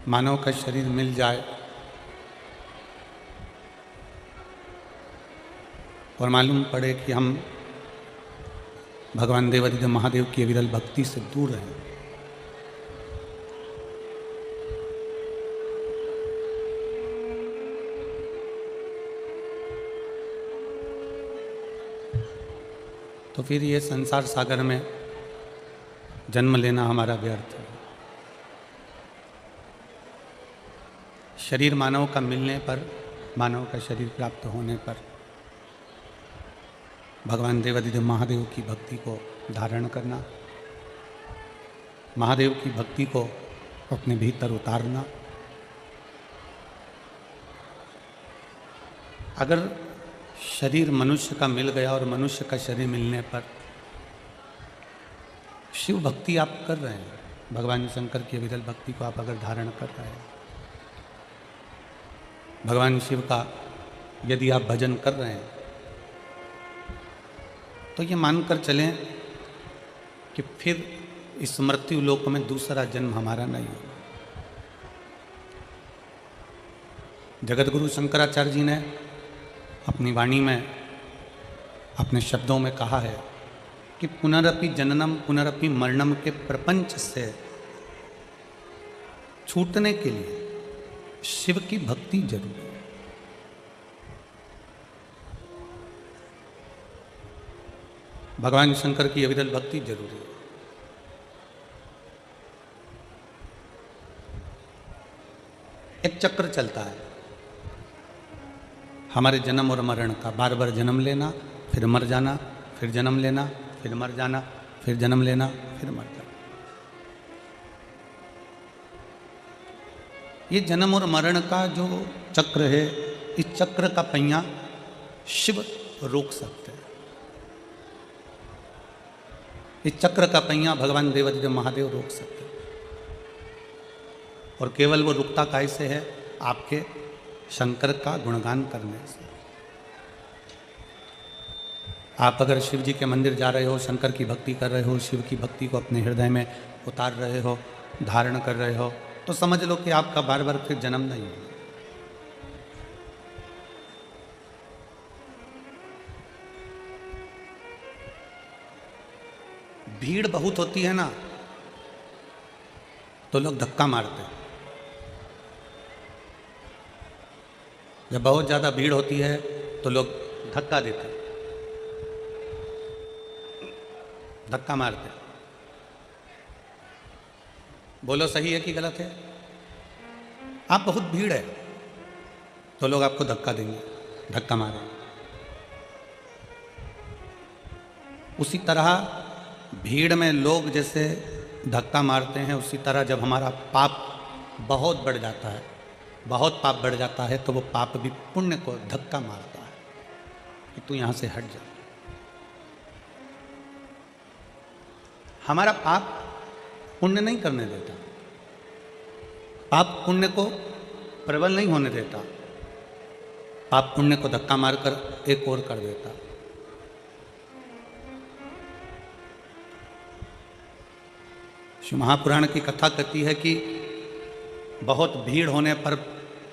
मानव का शरीर मिल जाए और मालूम पड़े कि हम भगवान देवादिदेव महादेव की अविरल भक्ति से दूर हैं, तो फिर ये संसार सागर में जन्म लेना हमारा व्यर्थ है। शरीर मानव का मिलने पर, मानव का शरीर प्राप्त होने पर भगवान देवादिदेव महादेव की भक्ति को धारण करना, महादेव की भक्ति को अपने भीतर उतारना। अगर शरीर मनुष्य का मिल गया और मनुष्य का शरीर मिलने पर शिव भक्ति आप कर रहे हैं, भगवान शंकर की विरल भक्ति को आप अगर धारण कर रहे हैं, भगवान शिव का यदि आप भजन कर रहे हैं, तो ये मानकर चलें कि फिर इस मृत्यु लोक में दूसरा जन्म हमारा नहीं होगा। जगतगुरु शंकराचार्य जी ने अपनी वाणी में, अपने शब्दों में कहा है कि पुनरपि जननम पुनरपि मरणम के प्रपंच से छूटने के लिए शिव की भक्ति जरूरी है। भगवान शंकर की अविरल भक्ति जरूरी है। एक चक्र चलता है हमारे जन्म और मरण का, बार बार जन्म लेना, फिर मर जाना, फिर जन्म लेना, फिर मर जाना, फिर जन्म लेना, फिर मर जाना। ये जन्म और मरण का जो चक्र है, इस चक्र का पहिया शिव रोक सकते हैं। इस चक्र का पहिया भगवान देवादिदेव महादेव रोक सकते हैं। और केवल वो रुकता कैसे है? आपके शंकर का गुणगान करने से। आप अगर शिव जी के मंदिर जा रहे हो, शंकर की भक्ति कर रहे हो, शिव की भक्ति को अपने हृदय में उतार रहे हो, धारण कर रहे हो, तो समझ लो कि आपका बार बार फिर जन्म नहीं होगा। भीड़ बहुत होती है ना, तो लोग धक्का मारते हैं। जब बहुत ज़्यादा भीड़ होती है तो लोग धक्का देते हैं, धक्का मारते हैं। बोलो सही है कि गलत है? आप बहुत भीड़ है तो लोग आपको धक्का देंगे, धक्का मारेंगे। उसी तरह भीड़ में लोग जैसे धक्का मारते हैं, उसी तरह जब हमारा पाप बहुत बढ़ जाता है, बहुत पाप बढ़ जाता है, तो वो पाप भी पुण्य को धक्का मारता है कि तू यहां से हट जा। हमारा पाप पुण्य नहीं करने देता, पाप पुण्य को प्रबल नहीं होने देता, पाप पुण्य को धक्का मारकर एक और कर देता। शिव महापुराण की कथा कहती है कि बहुत भीड़ होने पर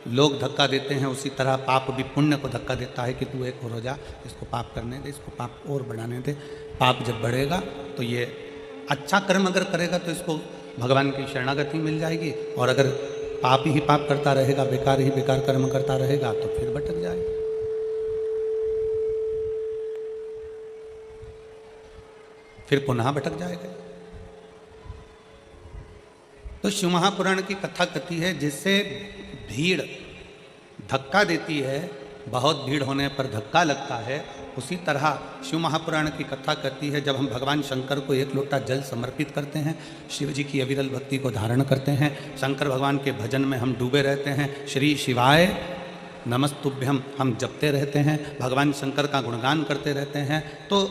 लोग धक्का देते हैं, उसी तरह पाप भी पुण्य को धक्का देता है कि तू एक और हो जा, इसको पाप करने दे, इसको पाप और बढ़ाने दे। पाप जब बढ़ेगा तो ये अच्छा कर्म अगर करेगा तो इसको भगवान की शरणागति मिल जाएगी, और अगर पाप ही पाप करता रहेगा, बेकार ही बेकार कर्म करता रहेगा, तो फिर भटक जाएगा। फिर पुनः भटक जाएगा। तो शिव महापुराण की कथा कहती है, जिससे भीड़ धक्का देती है, बहुत भीड़ होने पर धक्का लगता है, उसी तरह शिव महापुराण की कथा कहती है, जब हम भगवान शंकर को एक लोटा जल समर्पित करते हैं, शिव जी की अविरल भक्ति को धारण करते हैं, शंकर भगवान के भजन में हम डूबे रहते हैं, श्री शिवाय नमस्तुभ्यम हम जपते रहते हैं, भगवान शंकर का गुणगान करते रहते हैं, तो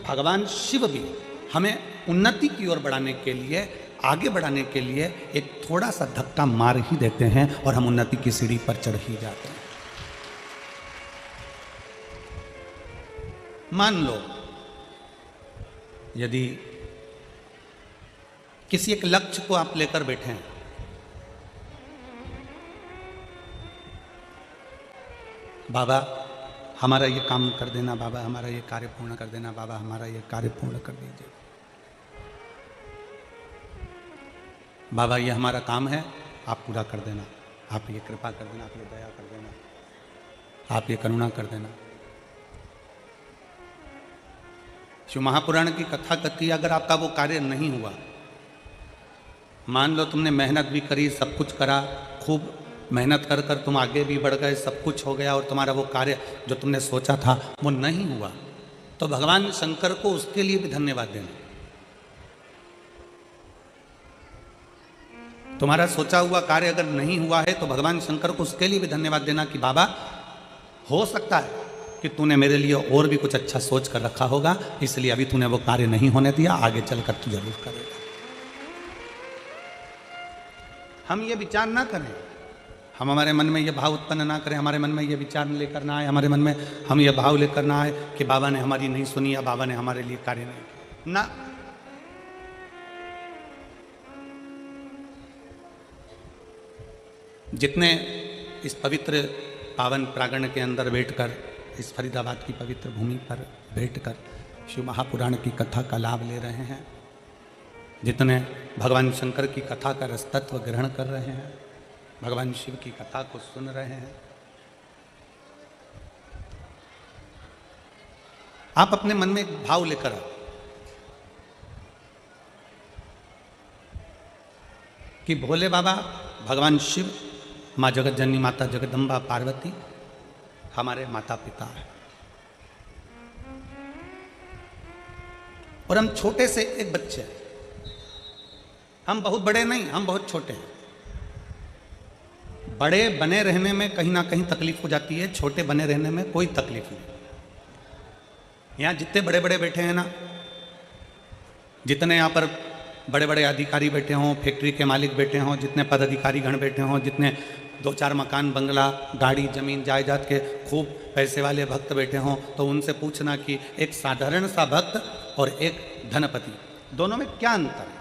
भगवान शिव भी हमें उन्नति की ओर बढ़ाने के लिए, आगे बढ़ाने के लिए एक थोड़ा सा धक्का मार ही देते हैं और हम उन्नति की सीढ़ी पर चढ़ ही जाते हैं। मान लो यदि किसी एक लक्ष्य को आप लेकर बैठे हैं, बाबा हमारा ये काम कर देना, बाबा हमारा ये कार्य पूर्ण कर देना, बाबा हमारा ये कार्य पूर्ण कर दीजिए, बाबा ये हमारा काम है, आप पूरा कर देना, आप ये कृपा कर देना, आप ये दया कर देना, आप ये करुणा कर देना। शिव महापुराण की कथा कथी, अगर आपका वो कार्य नहीं हुआ, मान लो तुमने मेहनत भी करी, सब कुछ करा, खूब मेहनत कर कर तुम आगे भी बढ़ गए, सब कुछ हो गया और तुम्हारा वो कार्य जो तुमने सोचा था वो नहीं हुआ, तो भगवान शंकर को उसके लिए भी धन्यवाद देना। तुम्हारा सोचा हुआ कार्य अगर नहीं हुआ है तो भगवान शंकर को उसके लिए भी धन्यवाद देना कि बाबा हो सकता है कि तूने मेरे लिए और भी कुछ अच्छा सोच कर रखा होगा, इसलिए अभी तूने वो कार्य नहीं होने दिया, आगे चलकर तू जरूर करेगा। हम ये विचार ना करें, हम हमारे मन में ये भाव उत्पन्न ना करें, हमारे मन में ये विचार लेकर ना आए, हमारे मन में हम ये भाव लेकर ना आए कि बाबा ने हमारी नहीं सुनी या बाबा ने हमारे लिए कार्य नहीं किया ना। जितने इस पवित्र पावन प्रांगण के अंदर बैठकर, इस फरीदाबाद की पवित्र भूमि पर बैठकर शिव महापुराण की कथा का लाभ ले रहे हैं, जितने भगवान शंकर की कथा का रसतत्व ग्रहण कर रहे हैं, भगवान शिव की कथा को सुन रहे हैं, आप अपने मन में एक भाव लेकर आओ कि भोले बाबा, भगवान शिव, माँ जगत जननी माता जगदम्बा पार्वती हमारे माता पिता हैं और हम छोटे से एक बच्चे हैं, हम बहुत बड़े नहीं, हम बहुत छोटे हैं। बड़े बने रहने में कहीं ना कहीं तकलीफ हो जाती है, छोटे बने रहने में कोई तकलीफ नहीं। यहाँ जितने बड़े बड़े बैठे हैं ना, जितने यहाँ पर बड़े बड़े अधिकारी बैठे हों, फैक्ट्री के मालिक बैठे हों, जितने पदाधिकारी गण बैठे हों, जितने 2-4 मकान, बंगला, गाड़ी, जमीन जायदाद के खूब पैसे वाले भक्त बैठे हों, तो उनसे पूछना कि एक साधारण सा भक्त और एक धनपति, दोनों में क्या अंतर है?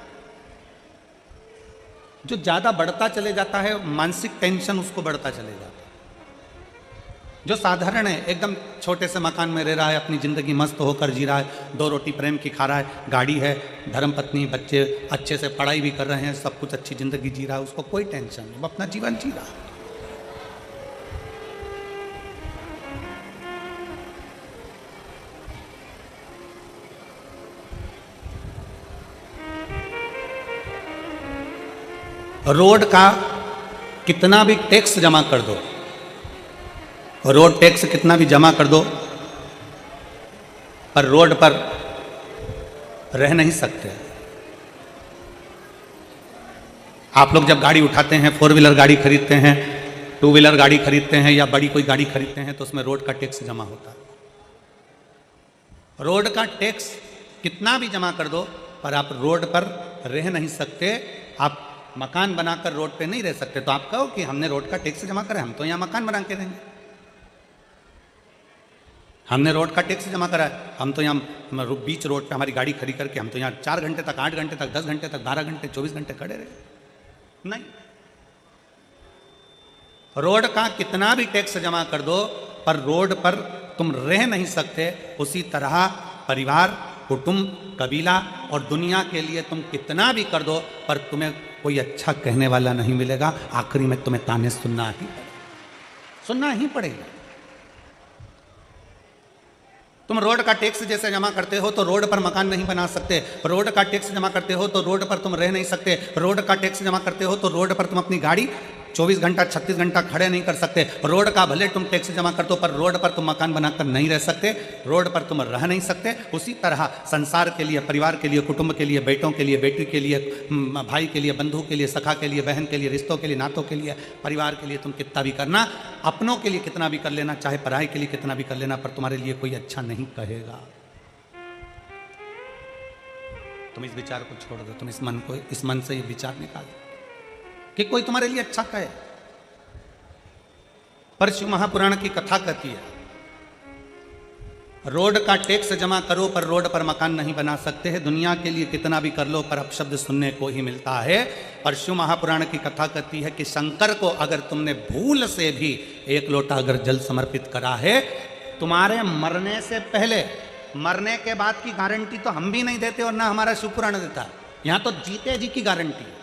जो ज़्यादा बढ़ता चले जाता है, मानसिक टेंशन उसको बढ़ता चले जाता है। जो साधारण है, एकदम छोटे से मकान में रह रहा है, अपनी ज़िंदगी मस्त होकर जी रहा है, 2 रोटी प्रेम की खा रहा है, गाड़ी है, धर्मपत्नी, बच्चे अच्छे से पढ़ाई भी कर रहे हैं, सब कुछ अच्छी ज़िंदगी जी रहा है, उसको कोई टेंशन नहीं, वो अपना जीवन जी रहा है। रोड का कितना भी टैक्स जमा कर दो, रोड टैक्स कितना भी जमा कर दो, पर रोड पर रह नहीं सकते। आप लोग जब गाड़ी उठाते हैं, 4 व्हीलर गाड़ी खरीदते हैं, 2 व्हीलर गाड़ी खरीदते हैं या बड़ी कोई गाड़ी खरीदते हैं, तो उसमें रोड का टैक्स जमा होता है। रोड का टैक्स कितना भी जमा कर दो, पर आप रोड पर रह नहीं सकते। आप मकान बनाकर रोड पे नहीं रह सकते, तो आप कहो कि हमने रोड का टैक्स जमा करा, हम तो यहाँ मकान बना के रहेंगे। हमने रोड का टैक्स जमा करा है, हम तो यहाँ बीच रोड पे हमारी गाड़ी खड़ी करके हम तो यहाँ 4 घंटे तक, 8 घंटे तक, 10 घंटे तक, 12 घंटे, 24 घंटे खड़े रहे। नहीं, रोड का कितना भी टैक्स जमा कर दो, पर रोड पर तुम रह नहीं सकते। उसी तरह परिवार, कुटुंब, कबीला और दुनिया के लिए तुम कितना भी कर दो, पर तुम्हें कोई अच्छा कहने वाला नहीं मिलेगा। आखिरी में तुम्हें ताने सुनना ही पड़ेगा। तुम रोड का टैक्स जैसे जमा करते हो तो रोड पर मकान नहीं बना सकते, रोड का टैक्स जमा करते हो तो रोड पर तुम रह नहीं सकते, रोड का टैक्स जमा करते हो तो रोड पर तुम अपनी गाड़ी 24 घंटा 36 घंटा खड़े नहीं कर सकते। रोड का भले तुम टैक्स जमा कर दो, पर रोड पर तुम मकान बनाकर नहीं रह सकते, रोड पर तुम रह नहीं सकते। उसी तरह संसार के लिए, परिवार के लिए, कुटुंब के लिए, बेटों के लिए, बेटी के लिए, भाई के लिए, बंधु के लिए, सखा के लिए, बहन के लिए, रिश्तों के लिए, नातों के लिए, परिवार के लिए तुम कितना भी करना, अपनों के लिए कितना भी कर लेना, चाहे पढ़ाई के लिए कितना भी कर लेना, पर तुम्हारे लिए कोई अच्छा नहीं कहेगा। तुम इस विचार को छोड़ दो, तुम इस मन से ये विचार निकाल दो कि कोई तुम्हारे लिए अच्छा कहे। पर शिव महापुराण की कथा कहती है, रोड का टैक्स जमा करो पर रोड पर मकान नहीं बना सकते हैं। दुनिया के लिए कितना भी कर लो पर अपशब्द सुनने को ही मिलता है। और शिव महापुराण की कथा कहती है कि शंकर को अगर तुमने भूल से भी एक लोटा अगर जल समर्पित करा है, तुम्हारे मरने से पहले, मरने के बाद की गारंटी तो हम भी नहीं देते और ना हमारा शिव पुराण देता है। यहां तो जीते जी की गारंटी है।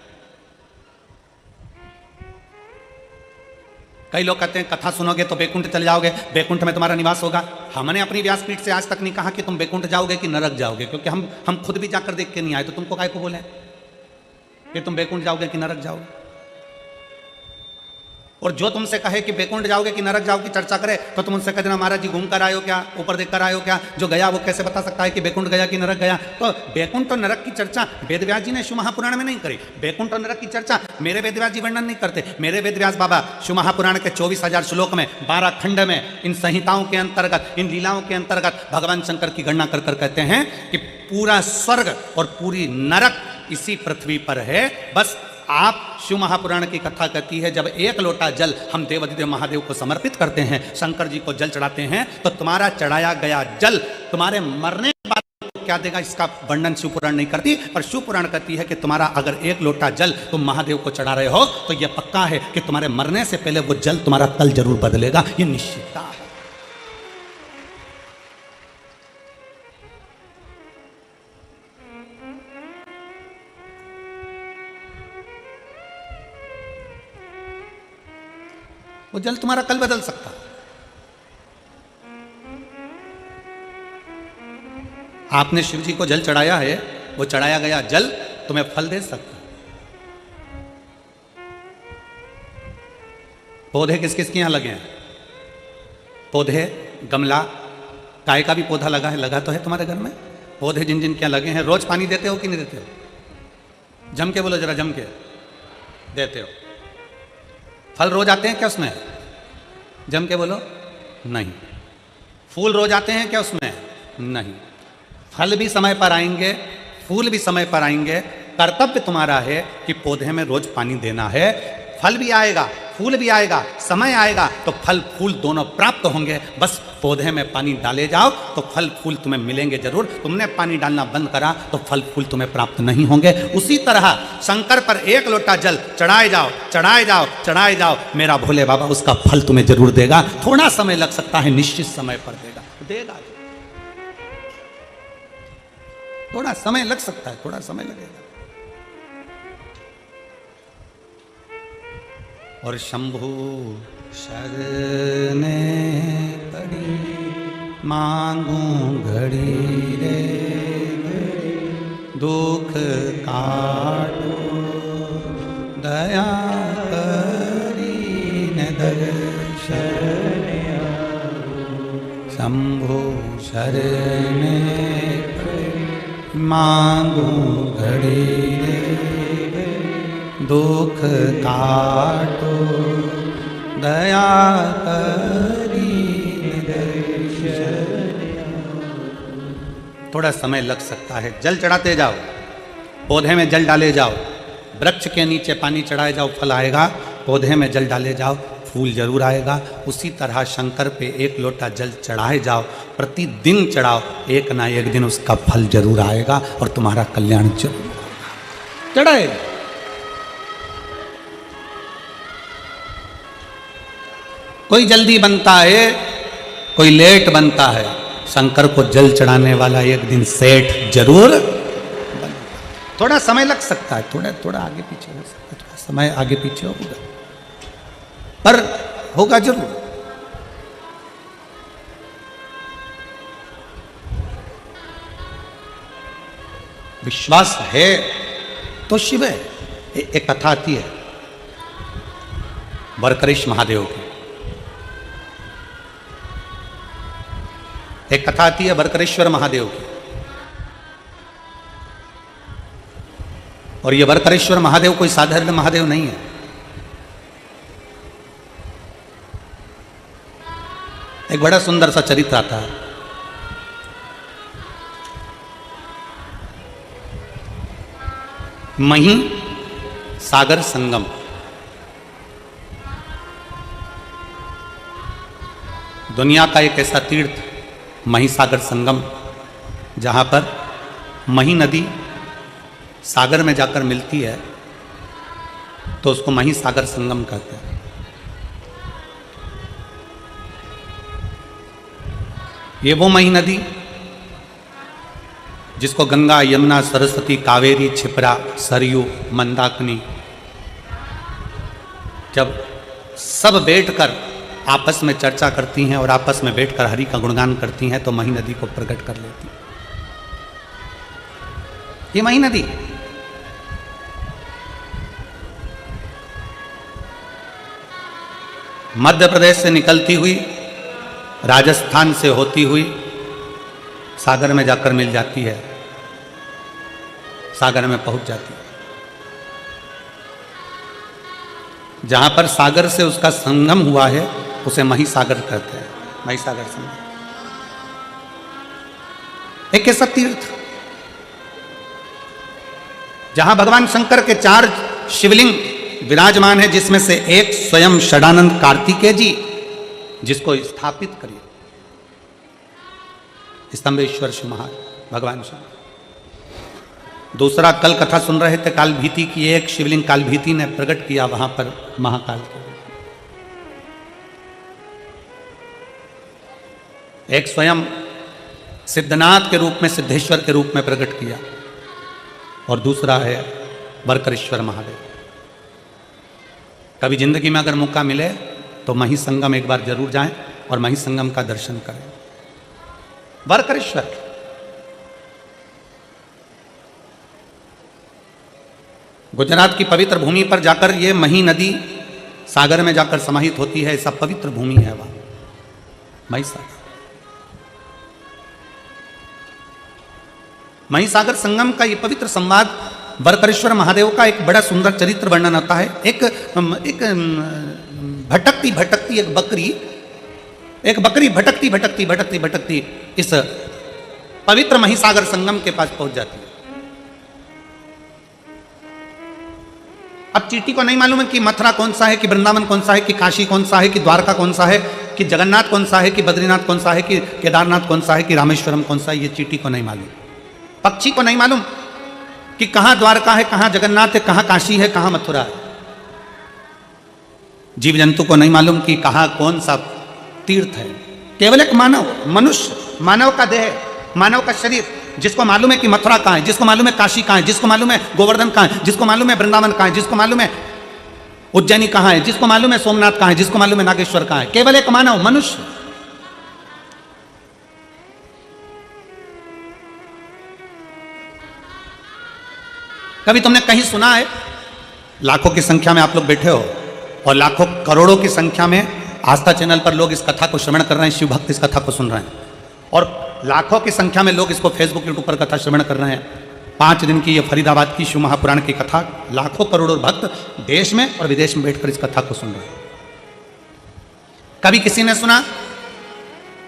कई लोग कहते हैं कथा सुनोगे तो बैकुंठ चले जाओगे, बैकुंठ में तुम्हारा निवास होगा। हमने अपनी व्यासपीठ से आज तक नहीं कहा कि तुम बैकुंठ जाओगे कि नरक जाओगे, क्योंकि हम खुद भी जाकर देख के नहीं आए। तो तुमको काय को बोले कि तुम बैकुंठ जाओगे कि नरक जाओगे? और जो तुमसे कहे कि बैकुंठ जाओगे कि नरक जाओगे की चर्चा करे तो तुम उनसे कह देना महाराज जी घूम कर आयो क्या, ऊपर देख कर आयो क्या? जो गया वो कैसे बता सकता है कि बैकुंठ गया कि नरक गया? तो बैकुंठ और नरक की चर्चा वेदव्यास जी ने शिव महापुराण में नहीं करी। बैकुंठ और नरक की चर्चा मेरे वेदव्यास जी वर्णन नहीं करते। मेरे वेदव्यास बाबा शिव महापुराण के 24,000 श्लोक में 12 खंड में इन संहिताओं के अंतर्गत, इन लीलाओं के अंतर्गत भगवान शंकर की गणना कर कर कहते हैं कि पूरा स्वर्ग और पूरी नरक इसी पृथ्वी पर है। बस आप शिव महापुराण की कथा कहती है जब एक लोटा जल हम देवाधिदेव महादेव को समर्पित करते हैं, शंकर जी को जल चढ़ाते हैं, तो तुम्हारा चढ़ाया गया जल तुम्हारे मरने के बाद क्या देगा इसका वर्णन शिव पुराण नहीं करती। पर शिव पुराण कहती है कि तुम्हारा अगर एक लोटा जल तुम महादेव को चढ़ा रहे हो तो यह पक्का है कि तुम्हारे मरने से पहले वो जल तुम्हारा कल जरूर बदलेगा। ये निश्चितता है। वो जल तुम्हारा कल बदल सकता है। आपने शिव जी को जल चढ़ाया है, वो चढ़ाया गया जल तुम्हें फल दे सकता है। पौधे किस किस के यहां लगे हैं? पौधे, गमला, गाय का भी पौधा लगा है, लगा तो है तुम्हारे घर में। पौधे जिन जिन क्या लगे हैं, रोज पानी देते हो कि नहीं देते हो? जम के बोलो जरा, जम के देते हो। फल रोज आते हैं क्या उसमें? जम के बोलो, नहीं। फूल रोज आते हैं क्या उसमें? नहीं। फल भी समय पर आएंगे, फूल भी समय पर आएंगे। कर्तव्य तुम्हारा है कि पौधे में रोज पानी देना है। फल भी आएगा, फूल भी आएगा, समय आएगा तो फल फूल दोनों प्राप्त होंगे। बस पौधे में पानी डाले जाओ तो फल फूल तुम्हें मिलेंगे जरूर। तुमने पानी डालना बंद करा तो फल फूल तुम्हें प्राप्त नहीं होंगे। उसी तरह शंकर पर एक लोटा जल चढ़ाए जाओ, चढ़ाए जाओ, चढ़ाए जाओ, मेरा भोले बाबा उसका फल तुम्हें जरूर देगा। थोड़ा समय लग सकता है, निश्चित समय पर देगा, देगा। थोड़ा समय लग सकता है, थोड़ा समय लगेगा। और शंभु शरने पड़ी मांगू घड़ी रे, दुख काटो दया करी न दर्शन। शंभु शरने पड़ी मांगू घड़ी रे, दुख काटो दया करी। थोड़ा समय लग सकता है। जल चढ़ाते जाओ, पौधे में जल डाले जाओ, वृक्ष के नीचे पानी चढ़ाए जाओ, फल आएगा। पौधे में जल डाले जाओ, फूल जरूर आएगा। उसी तरह शंकर पे एक लोटा जल चढ़ाए जाओ, प्रतिदिन चढ़ाओ, एक ना एक दिन उसका फल जरूर आएगा और तुम्हारा कल्याण जरूर चढ़ाए। कोई जल्दी बनता है, कोई लेट बनता है। शंकर को जल चढ़ाने वाला एक दिन सेठ जरूर बनता। थोड़ा समय लग सकता है, थोड़ा थोड़ा आगे पीछे हो सकता है, थोड़ा समय आगे पीछे होगा, पर होगा जरूर। विश्वास है तो शिव है। एक कथा आती है वरकरेश महादेव की। एक कथा आती है वरकरेश्वर महादेव की। और ये वरकरेश्वर महादेव कोई साधारण महादेव नहीं है। एक बड़ा सुंदर सा चरित्र आता है। मही सागर संगम। दुनिया का एक ऐसा तीर्थ महिसागर संगम, जहाँ पर मही नदी सागर में जाकर मिलती है तो उसको महिसागर संगम कहते हैं। ये वो मही नदी जिसको गंगा, यमुना, सरस्वती, कावेरी, क्षिप्रा, सरयू, मंदाकिनी जब सब बैठकर आपस में चर्चा करती हैं और आपस में बैठकर हरि का गुणगान करती हैं तो मही नदी को प्रकट कर लेती है। ये मही नदी मध्य प्रदेश से निकलती हुई, राजस्थान से होती हुई सागर में जाकर मिल जाती है, सागर में पहुंच जाती है। जहां पर सागर से उसका संगम हुआ है उसे महिसागर कहते हैं, महिसागर संगम। एक ऐसा तीर्थ जहां भगवान शंकर के 4 शिवलिंग विराजमान है, जिसमें से एक स्वयं षडानंद कार्तिकेय जी, जिसको स्थापित करिए स्तंभेश्वर शिव महाराज भगवान शिव। दूसरा कल कथा सुन रहे थे काल भीति की, एक शिवलिंग काल भीति ने प्रकट किया वहां पर महाकाल के। एक स्वयं सिद्धनाथ के रूप में, सिद्धेश्वर के रूप में प्रकट किया, और दूसरा है वरकरेश्वर महादेव। कभी जिंदगी में अगर मौका मिले तो मही संगम एक बार जरूर जाएं और मही संगम का दर्शन करें। वरकरेश्वर गुजरात की पवित्र भूमि पर जाकर ये मही नदी सागर में जाकर समाहित होती है, ऐसा पवित्र भूमि है वहां महिसागर। महिसागर संगम का ये पवित्र संवाद वरकरेश्वर महादेव का एक बड़ा सुंदर चरित्र वर्णन होता है। एक भटकती भटकती एक बकरी भटकती इस पवित्र महिसागर संगम के पास पहुंच जाती है। अब चींटी को नहीं मालूम है कि मथुरा कौन सा है, कि वृंदावन कौन सा है, कि काशी कौन सा है, कि द्वारका कौन सा है, कि जगन्नाथ कौन सा है, कि बद्रीनाथ कौन सा है, कि केदारनाथ कौन सा है, कि रामेश्वरम कौन सा है। ये चींटी को नहीं मालूम, पक्षी को नहीं मालूम कि कहां द्वारका है, कहां जगन्नाथ है, कहां काशी है, कहां मथुरा है। जीव जंतु को नहीं मालूम कि कहां कौन सा तीर्थ है। केवल एक मनुष्य, मानव का देह, मानव का शरीर, जिसको मालूम है कि मथुरा कहां है, जिसको मालूम है काशी कहां है, जिसको मालूम है गोवर्धन कहां है, जिसको मालूम है वृंदावन कहां है, जिसको मालूम है उज्जैनी कहां है, जिसको मालूम है सोमनाथ कहां है, जिसको मालूम है नागेश्वर कहां है। केवल एक मानव, मनुष्य। कभी तुमने कहीं सुना है, लाखों की संख्या में आप लोग बैठे हो और लाखों करोड़ों की संख्या में आस्था चैनल पर लोग इस कथा को श्रवण कर रहे हैं, शिव भक्त इस कथा को सुन रहे हैं, और लाखों की संख्या में लोग इसको फेसबुक यूट्यूब पर कथा श्रवण कर रहे हैं। 5 दिन की ये फरीदाबाद की शिव महापुराण की कथा, लाखों करोड़ों भक्त देश में और विदेश में बैठकर इस कथा को सुन रहे हैं। कभी किसी ने सुना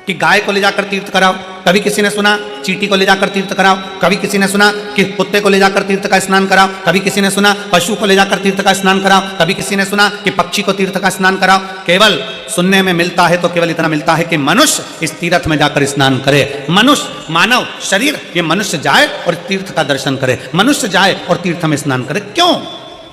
कि गाय को ले जाकर तीर्थ कराओ, कभी किसी ने सुना चींटी को ले जाकर तीर्थ कराओ, कभी किसी ने सुना कि कुत्ते को ले जाकर तीर्थ का स्नान कराओ, कभी किसी ने सुना पशु को ले जाकर तीर्थ का स्नान कराओ, कभी किसी ने सुना कि पक्षी को तीर्थ का स्नान कराओ। केवल सुनने में मिलता है तो केवल इतना मिलता है कि मनुष्य इस तीर्थ में जाकर स्नान करे। मनुष्य, मानव शरीर, ये मनुष्य जाए और तीर्थ का दर्शन करे, मनुष्य जाए और तीर्थ में स्नान करे। क्यों?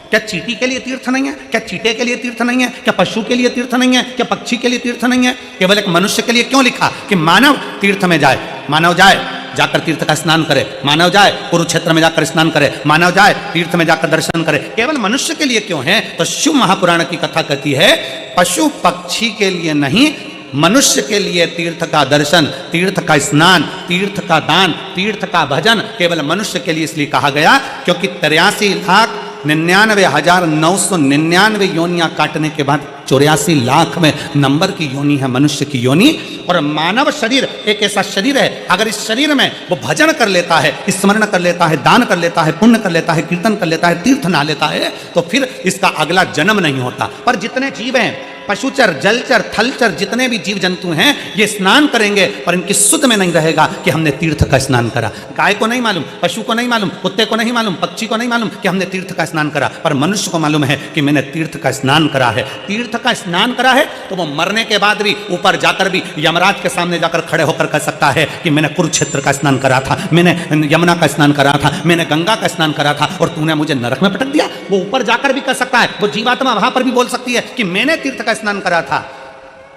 क्या चींटी के लिए तीर्थ नहीं है? क्या चींटे के लिए तीर्थ नहीं है? क्या पशु के लिए तीर्थ नहीं है? क्या पक्षी के लिए तीर्थ नहीं है? केवल एक मनुष्य के लिए क्यों लिखा कि मानव तीर्थ में जाए, मानव जाए जाकर तीर्थ का स्नान करे, मानव जाए कुरुक्षेत्र में जाकर स्नान करे, मानव जाए तीर्थ में जाकर दर्शन करे। केवल मनुष्य के लिए क्यों है? तो शिव महापुराण की कथा कहती है पशु पक्षी के लिए नहीं, मनुष्य के लिए तीर्थ का दर्शन, तीर्थ का स्नान, तीर्थ का दान, तीर्थ का भजन केवल मनुष्य के लिए इसलिए कहा गया क्योंकि 83,99,999 योनियां काटने के बाद 84,00,000 में नंबर की योनि है मनुष्य की योनि। और मानव शरीर एक ऐसा शरीर है, अगर इस शरीर में वो भजन कर लेता है, स्मरण कर लेता है, दान कर लेता है, पुण्य कर लेता है, कीर्तन कर लेता है, तीर्थ नहा लेता है, तो फिर इसका अगला जन्म नहीं होता। पर जितने जीव हैं पशुचर, जलचर, थलचर जितने भी जीव जंतु हैं ये स्नान करेंगे, पर इनकी सुध में नहीं रहेगा कि हमने तीर्थ का स्नान करा। गाय को नहीं मालूम, पशु को नहीं मालूम, कुत्ते को नहीं मालूम, पक्षी को नहीं मालूम कि हमने तीर्थ का स्नान करा, पर मनुष्य को मालूम है कि मैंने तीर्थ का स्नान करा है। तीर्थ का स्नान करा है तो वो मरने के बाद भी ऊपर जाकर भी यमराज के सामने जाकर खड़े होकर कह सकता है कि मैंने कुरुक्षेत्र का स्नान करा था, मैंने यमुना का स्नान करा था, मैंने गंगा का स्नान करा था और तूने मुझे नरक में पटक दिया। वो ऊपर जाकर भी कह सकता है, वो जीवात्मा वहां पर भी बोल सकती है कि मैंने तीर्थ का स्नान करा था।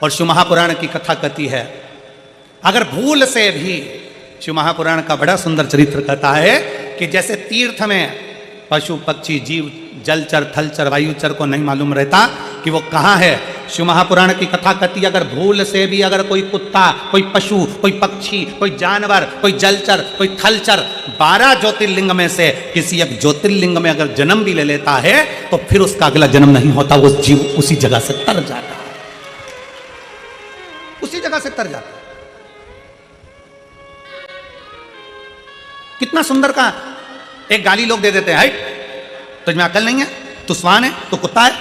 और शिव महापुराण की कथा कहती है, अगर भूल से भी, शिव महापुराण का बड़ा सुंदर चरित्र कहता है कि जैसे तीर्थ में पशु पक्षी जीव जलचर थलचर वायुचर को नहीं मालूम रहता कि वो कहाँ है, शिव महापुराण की कथा कहती है अगर भूल से भी अगर कोई कुत्ता, कोई पशु, कोई पक्षी, कोई जानवर, कोई जलचर, कोई थलचर 12 ज्योतिर्लिंग में से किसी एक ज्योतिर्लिंग में अगर जन्म भी ले लेता है तो फिर उसका अगला जन्म नहीं होता, वो जीव उसी जगह से तर जाता है, उसी जगह से तर जाता है। कितना सुंदर का एक गाली लोग दे देते हैं, हाइट तुझमें अकल नहीं है, तू स्वान है, तू कुत्ता है,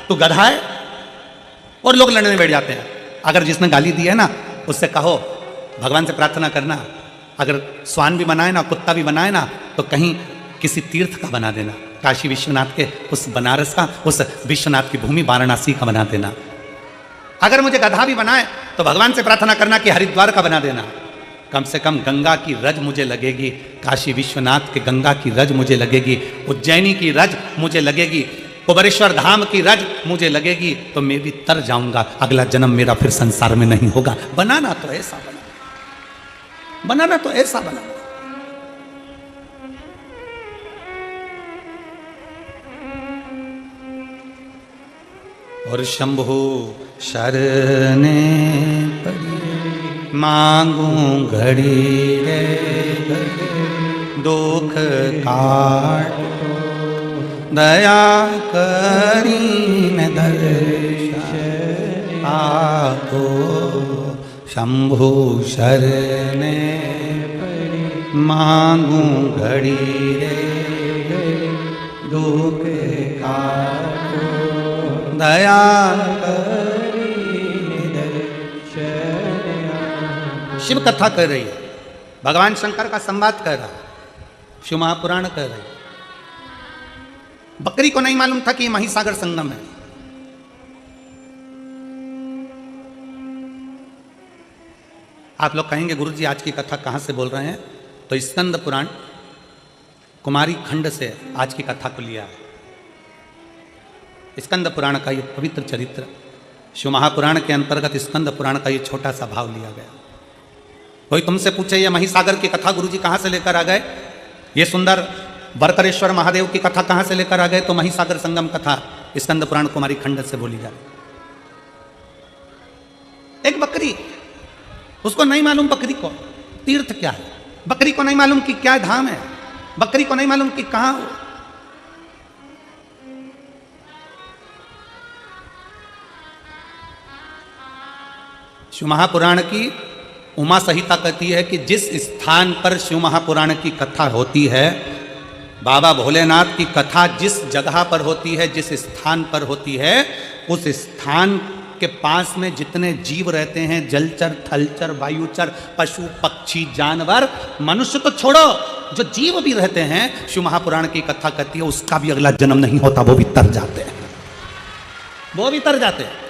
तू गधा है, और लोग लड़ने बैठ जाते हैं। अगर जिसने गाली दी है ना उससे कहो भगवान से प्रार्थना करना, अगर स्वान भी बनाए ना कुत्ता भी बनाए ना तो कहीं किसी तीर्थ का बना देना, काशी विश्वनाथ के उस बनारस का, उस विश्वनाथ की भूमि वाराणसी का बना देना। अगर मुझे गधा भी बनाए तो भगवान से प्रार्थना करना कि हरिद्वार का बना देना, कम से कम गंगा की रज मुझे लगेगी, काशी विश्वनाथ के गंगा की रज मुझे लगेगी, उज्जैनी की रज मुझे लगेगी, कुबेरेश्वर धाम की रज मुझे लगेगी, तो मैं भी तर जाऊंगा, अगला जन्म मेरा फिर संसार में नहीं होगा। बनाना तो ऐसा बना, बनाना तो ऐसा बना। और शंभु शरणे पड़ी मांगू घड़ी रे दुख काट दया करीन दर्शन आपो। शंभु शरणे मांगू घड़ी रे दुख काट दया करीन दर्शन। शिव कथा कर रही है, भगवान शंकर का संवाद कर रहा है, शिव महापुराण कर रही है। बकरी को नहीं मालूम था कि महिसागर संगम है। आप लोग कहेंगे गुरुजी आज की कथा कहां से बोल रहे हैं, तो स्कंद पुराण कुमारी खंड से आज की कथा को लिया है। स्कंद पुराण का ये पवित्र चरित्र शिव महापुराण के अंतर्गत स्कंद पुराण का ये छोटा सा भाव लिया गया। कोई तुमसे पूछे ये महिसागर की कथा गुरुजी कहां से लेकर आ गए, ये सुंदर बरकरेश्वर महादेव की कथा कहां से लेकर आ गए, तो महिसागर संगम कथा स्कंद पुराण कुमारी खंड से बोली जाए। एक बकरी, उसको नहीं मालूम बकरी को तीर्थ क्या है, बकरी को नहीं मालूम कि क्या धाम है, बकरी को नहीं मालूम कि कहां हो। शिव महापुराण की उमा संहिता कहती है कि जिस स्थान पर शिव महापुराण की कथा होती है, बाबा भोलेनाथ की कथा जिस जगह पर होती है, जिस स्थान पर होती है, उस स्थान के पास में जितने जीव रहते हैं, जलचर थलचर वायुचर पशु पक्षी जानवर, मनुष्य तो छोड़ो, जो जीव भी रहते हैं, शिव महापुराण की कथा कहती है उसका भी अगला जन्म नहीं होता, वो भी तर जाते हैं, वो भी तर जाते हैं।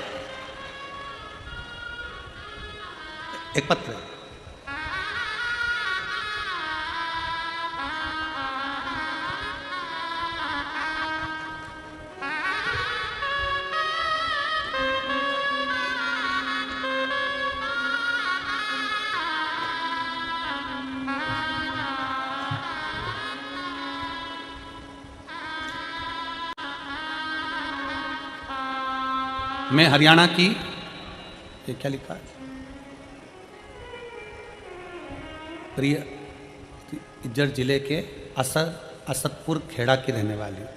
एक पत्र मैं हरियाणा की, ये क्या लिखा है, प्रिय इज्जत जिले के असदपुर खेड़ा की रहने वाली हूँ।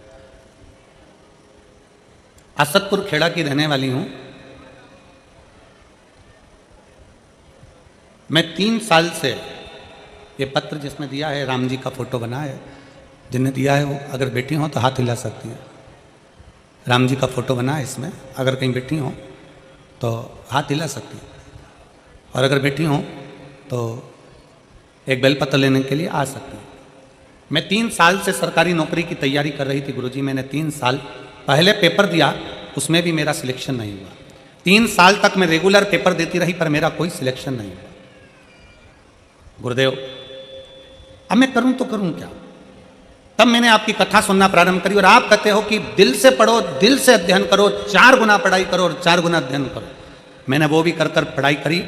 असदपुर खेड़ा की रहने वाली हूँ। मैं 3 साल से ये पत्र जिसमें दिया है, राम जी का फोटो बना है, जिन्हें दिया है वो अगर बैठी हो तो हाथ हिला सकती है। राम जी का फोटो बना है इसमें, अगर कहीं बैठी हो तो हाथ हिला सकती हैं, और अगर बैठी हों तो एक बेलपत्र लेने के लिए आ सकती हैं। मैं 3 साल से सरकारी नौकरी की तैयारी कर रही थी गुरुजी। मैंने 3 साल पहले पेपर दिया, उसमें भी मेरा सिलेक्शन नहीं हुआ। 3 साल तक मैं रेगुलर पेपर देती रही, पर मेरा कोई सिलेक्शन नहीं हुआ। गुरुदेव, अब मैं करूं तो करूं क्या? तब मैंने आपकी कथा सुनना प्रारंभ करी, और आप कहते हो कि दिल से पढ़ो, दिल से अध्ययन करो, 4 गुना पढ़ाई करो और 4 गुना अध्ययन करो। मैंने वो भी कर पढ़ाई करी,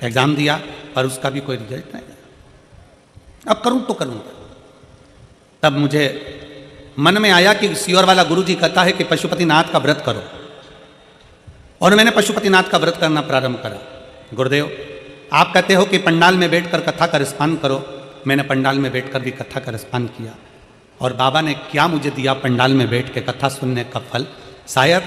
एग्जाम दिया, पर उसका भी कोई रिजल्ट नहीं आया। अब करूं तो करूं क्या? तब मुझे मन में आया कि सीहोर वाला गुरुजी कहता है कि पशुपतिनाथ का व्रत करो, और मैंने पशुपतिनाथ का व्रत करना प्रारंभ करा। गुरुदेव, आप कहते हो कि पंडाल में बैठकर कथा का रसपान करो। मैंने पंडाल में बैठकर भी कथा का रसपान किया, और बाबा ने क्या मुझे दिया पंडाल में बैठ के कथा सुनने का फल। शायद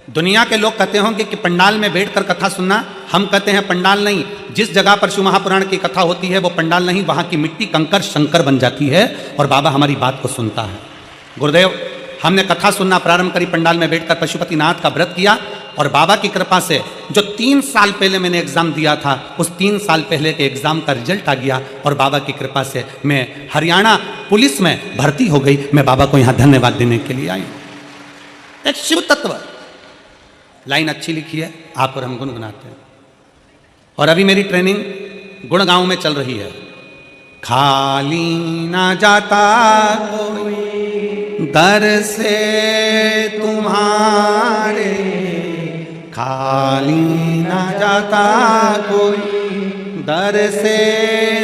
दुनिया के लोग कहते होंगे कि पंडाल में बैठकर कथा सुनना, हम कहते हैं पंडाल नहीं, जिस जगह पर शिव महापुराण की कथा होती है वो पंडाल नहीं, वहाँ की मिट्टी कंकर शंकर बन जाती है, और बाबा हमारी बात को सुनता है। गुरुदेव, हमने कथा सुनना प्रारंभ करी, पंडाल में बैठकर पशुपतिनाथ का व्रत किया, और बाबा की कृपा से जो 3 साल पहले मैंने एग्जाम दिया था, उस 3 साल पहले के एग्जाम का रिजल्ट आ गया, और बाबा की कृपा से मैं हरियाणा पुलिस में भर्ती हो गई। मैं बाबा को यहाँ धन्यवाद देने के लिए आई। एक शिव तत्व लाइन अच्छी लिखी है, आप और हम गुनगुनाते हैं। और अभी मेरी ट्रेनिंग गुड़गांव में चल रही है। खाली ना जाता कोई दर से तुम्हारे, खाली ना जाता कोई दर से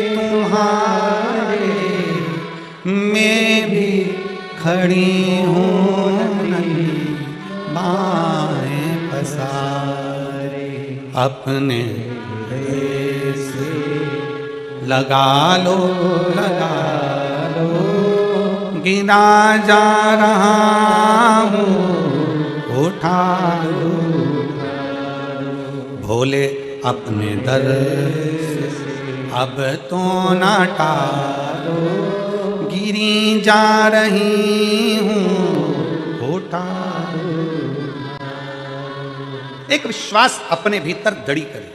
तुम्हारे, मैं भी खड़ी हूँ नन्ही बाहें पसारे, अपने से लगा लो गिना जा रहा हूँ, उठा लो भोले अपने दर से, अब तो ना टालो, गिरी जा रही हूँ, उठा लो। एक विश्वास अपने भीतर दृढ़ करिए,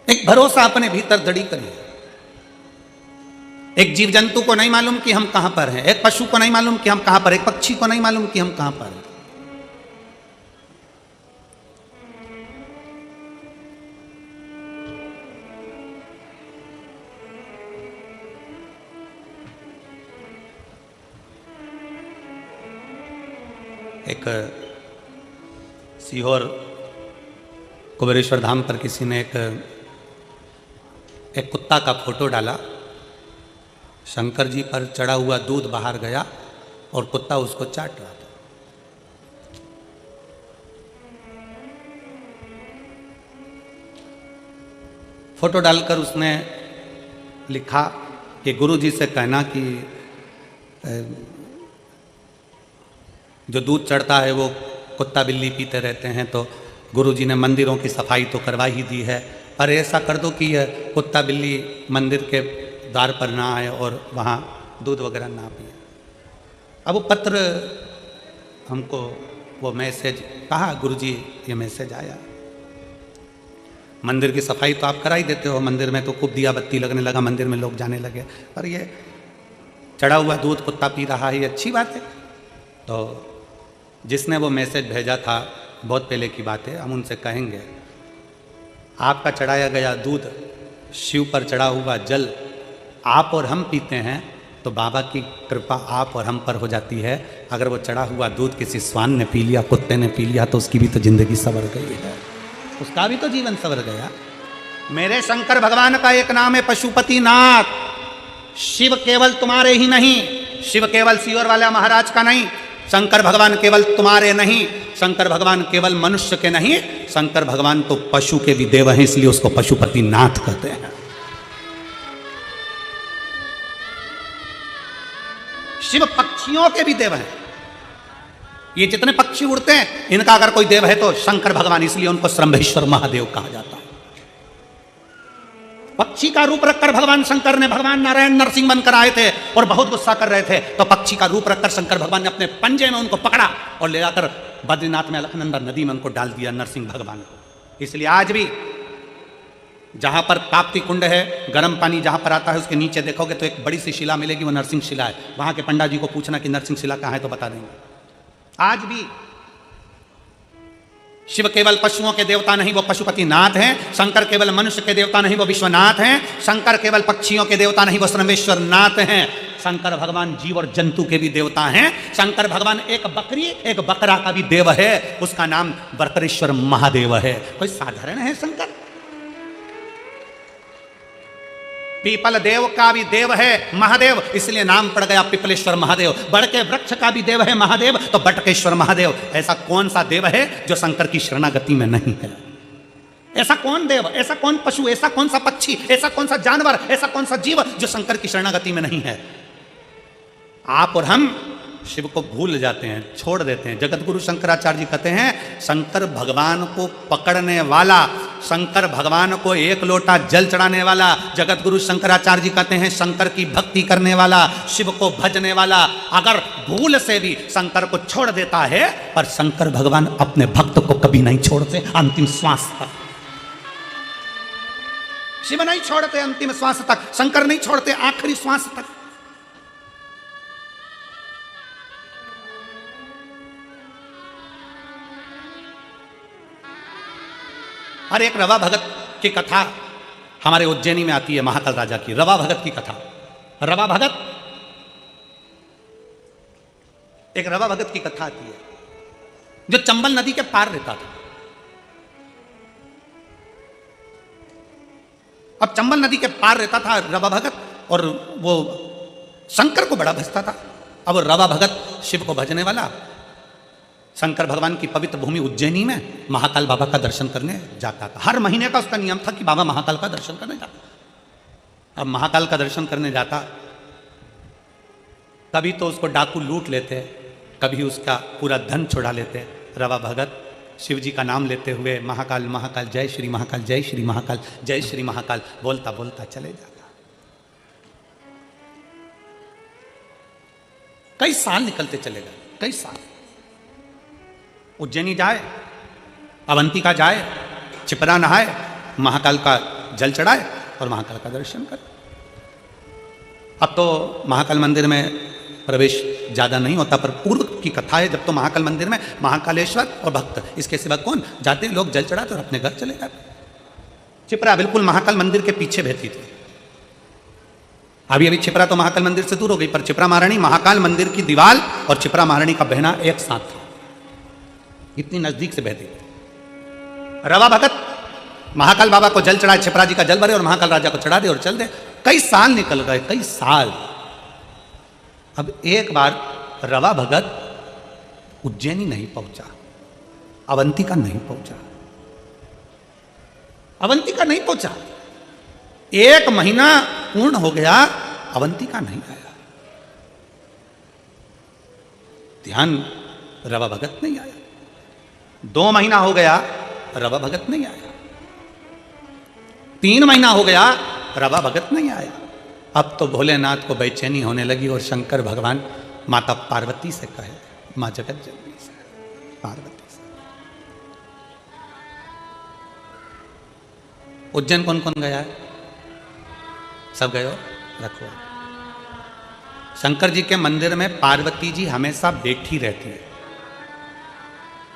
एक भरोसा अपने भीतर दृढ़ करिए। एक जीव जंतु को नहीं मालूम कि हम कहां पर हैं, एक पशु को नहीं मालूम कि हम कहां पर, एक पक्षी को नहीं मालूम कि हम कहां पर हैं। एक सीहोर कुबेरेश्वर धाम पर किसी ने एक कुत्ता का फोटो डाला। शंकर जी पर चढ़ा हुआ दूध बाहर गया और कुत्ता उसको चाट रहा था। फोटो डालकर उसने लिखा कि गुरु जी से कहना कि जो दूध चढ़ता है वो कुत्ता बिल्ली पीते रहते हैं, तो गुरु जी ने मंदिरों की सफाई तो करवा ही दी है, पर ऐसा कर दो कि यह कुत्ता बिल्ली मंदिर के द्वार पर ना आए और वहाँ दूध वगैरह ना पिए। अब वो पत्र हमको, वो मैसेज कहा, गुरु जी ये मैसेज आया। मंदिर की सफाई तो आप करा ही देते हो, मंदिर में तो खूब दिया बत्ती लगने लगा, मंदिर में लोग जाने लगे, पर ये चढ़ा हुआ दूध कुत्ता पी रहा है, ये अच्छी बात है। तो जिसने वो मैसेज भेजा था, बहुत पहले की बात है, हम उनसे कहेंगे आपका चढ़ाया गया दूध, शिव पर चढ़ा हुआ जल आप और हम पीते हैं तो बाबा की कृपा आप और हम पर हो जाती है। अगर वो चढ़ा हुआ दूध किसी श्वान ने पी लिया, कुत्ते ने पी लिया, तो उसकी भी तो जिंदगी संवर गई है, उसका भी तो जीवन संवर गया। मेरे शंकर भगवान का एक नाम है पशुपतिनाथ। शिव केवल तुम्हारे ही नहीं, शिव केवल सीहोर वाला महाराज का नहीं, शंकर भगवान केवल तुम्हारे नहीं, शंकर भगवान केवल मनुष्य के नहीं, शंकर भगवान तो पशु के भी देव हैं, इसलिए उसको पशुपतिनाथ कहते हैं। शिव पक्षियों के भी देव हैं। ये जितने पक्षी उड़ते हैं, इनका अगर कोई देव है तो शंकर भगवान, इसलिए उनको श्रंभेश्वर महादेव कहा जाता है। पक्षी का रूप रखकर भगवान शंकर ने, भगवान नारायण नरसिंह बनकर आए थे और बहुत गुस्सा कर रहे थे, तो पक्षी का रूप रखकर शंकर भगवान ने अपने पंजे में उनको पकड़ा और ले जाकर बद्रीनाथ में अलकनंदा नदी में उनको डाल दिया नरसिंह भगवान को। इसलिए आज भी जहां पर ताप्ती कुंड है, गर्म पानी जहां पर आता है, उसके नीचे देखोगे तो एक बड़ी सी शिला मिलेगी, वो नरसिंह शिला है। वहां के पंडा जी को पूछना कि नरसिंह शिला कहाँ है तो बता देंगे। आज भी शिव केवल पशुओं के देवता नहीं, वो पशुपति नाथ हैं। शंकर केवल मनुष्य के देवता नहीं, वो विश्वनाथ हैं। शंकर केवल पक्षियों के देवता नहीं, वो सर्वेश्वर नाथ हैं। शंकर भगवान जीव और जंतु के भी देवता हैं। शंकर भगवान एक बकरी एक बकरा का भी देव है, उसका नाम बकरेश्वर महादेव है। कोई साधारण है शंकर? पीपल देव का भी देव है महादेव, इसलिए नाम पड़ गया पिपलेश्वर महादेव। बड़ के वृक्ष का भी देव है महादेव, तो बटकेश्वर महादेव। ऐसा कौन सा देव है जो शंकर की शरणागति में नहीं है? ऐसा कौन देव, ऐसा कौन पशु, ऐसा कौन सा पक्षी, ऐसा कौन सा जानवर, ऐसा कौन सा जीव जो शंकर की शरणागति में नहीं है? आप और हम शिव को भूल जाते हैं, छोड़ देते हैं। जगत गुरु शंकराचार्य जी कहते हैं, शंकर भगवान को पकड़ने वाला, शंकर भगवान को एक लोटा जल चढ़ाने वाला, जगत गुरु शंकराचार्य जी कहते हैं शंकर की भक्ति करने वाला, शिव को भजने वाला, अगर भूल से भी शंकर को छोड़ देता है, पर शंकर भगवान अपने भक्त को कभी नहीं छोड़ते अंतिम श्वास तक। शिव नहीं छोड़ते अंतिम श्वास तक, शंकर नहीं छोड़ते आखिरी श्वास तक। और एक रवा भगत की कथा हमारे उज्जैनी में आती है, महाकाल राजा की रवा भगत की कथा। रवा भगत, एक रवा भगत की कथा आती है जो चंबल नदी के पार रहता था। अब चंबल नदी के पार रहता था रवा भगत, और वो शंकर को बड़ा भजता था। अब रवा भगत शिव को भजने वाला शंकर भगवान की पवित्र भूमि उज्जैनी में महाकाल बाबा का दर्शन करने जाता था। हर महीने का उसका नियम था कि बाबा महाकाल का दर्शन करने जाता। अब महाकाल का दर्शन करने जाता, कभी तो उसको डाकू लूट लेते, कभी उसका पूरा धन छुड़ा लेते। रवा भगत शिव जी का नाम लेते हुए महाकाल महाकाल जय श्री महाकाल, जय श्री महाकाल, जय श्री महाकाल बोलता बोलता चले जाता। कई साल निकलते चले गए, कई साल। उज्जैनी जाए, अवंतिका जाए, छिपरा नहाए, महाकाल का जल चढ़ाए और महाकाल का दर्शन करे। अब तो महाकाल मंदिर में प्रवेश ज़्यादा नहीं होता, पर पूर्व की कथा है जब तो महाकाल मंदिर में महाकालेश्वर और भक्त, इसके सिवा कौन जाते? लोग जल चढ़ाते और अपने घर चले जाते। छिपरा बिल्कुल महाकाल मंदिर के पीछे बहती थी। अभी अभी छिपरा तो महाकाल मंदिर से दूर हो गई, पर छिपरा महारानी महाकाल मंदिर की दीवार और छिपरा महारानी का बहना एक साथ था, इतनी नजदीक से बहती। रवा भगत महाकाल बाबा को जल चढ़ाए, छिपरा जी का जल भरे और महाकाल राजा को चढ़ा दे और चल दे। कई साल निकल गए, कई साल। अब एक बार रवा भगत उज्जैनी नहीं पहुंचा, अवंतिका नहीं पहुंचा, अवंतिका नहीं पहुंचा। एक महीना पूर्ण हो गया, अवंतिका नहीं आया। ध्यान, रवा भगत नहीं आया। 2 महीना हो गया, रवा भगत नहीं आया। 3 महीना हो गया, रवा भगत नहीं आया। अब तो भोलेनाथ को बेचैनी होने लगी और शंकर भगवान माता पार्वती से कहे, माँ जगत जननी से, पार्वती से, उज्जैन कौन कौन गया है? सब गए हो? रखो। शंकर जी के मंदिर में पार्वती जी हमेशा बैठी रहती है।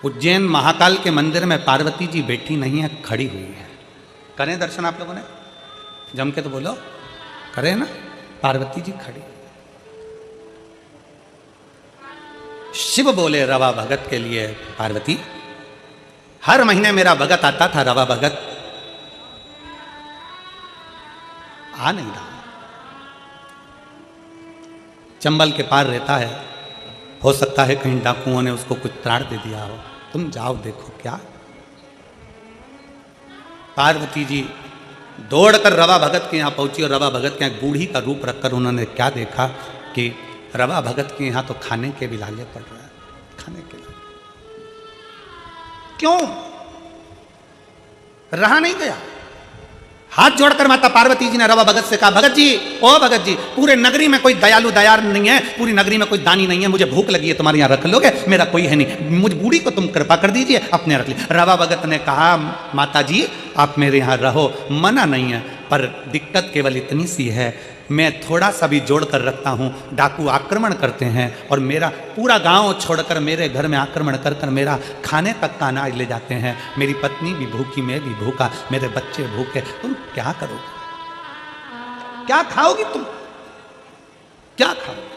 उज्जैन महाकाल के मंदिर में पार्वती जी बैठी नहीं है, खड़ी हुई है। करें दर्शन आप लोगों ने? जम के तो बोलो, करें ना? पार्वती जी खड़ी। शिव बोले रवा भगत के लिए, पार्वती हर महीने मेरा भगत आता था, रवा भगत आ नहीं रहा। चंबल के पार रहता है, हो सकता है कहीं डाकुओं ने उसको कुछ त्राण दे दिया हो, तुम जाओ देखो क्या। पार्वती जी दौड़कर रवा भगत के यहाँ पहुंची और रवा भगत के यहाँ बूढ़ी का रूप रखकर उन्होंने क्या देखा कि रवा भगत के यहाँ तो खाने के भी लाले पड़ रहा है, खाने के लिए। क्यों? रहा नहीं गया। हाथ जोड़कर माता पार्वती जी ने रवा भगत से कहा, भगत जी, ओ भगत जी, पूरे नगरी में कोई दयालु दयार नहीं है, पूरी नगरी में कोई दानी नहीं है, मुझे भूख लगी है, तुम्हारे यहाँ रख लोगे? मेरा कोई है नहीं, मुझ बूढ़ी को तुम कृपा कर दीजिए, अपने रख लीजिए। रवा भगत ने कहा, माता जी आप मेरे यहाँ रहो, मना नहीं है, पर दिक्कत केवल इतनी सी है, मैं थोड़ा सा भी जोड़ कर रखता हूँ, डाकू आक्रमण करते हैं और मेरा पूरा गांव छोड़कर मेरे घर में आक्रमण कर कर मेरा खाने तक का अनाज ले जाते हैं, मेरी पत्नी भी भूखी, मैं भी भूखा, मेरे बच्चे भूखे, तुम क्या करोगे? क्या खाओगी तुम? क्या खाओगे?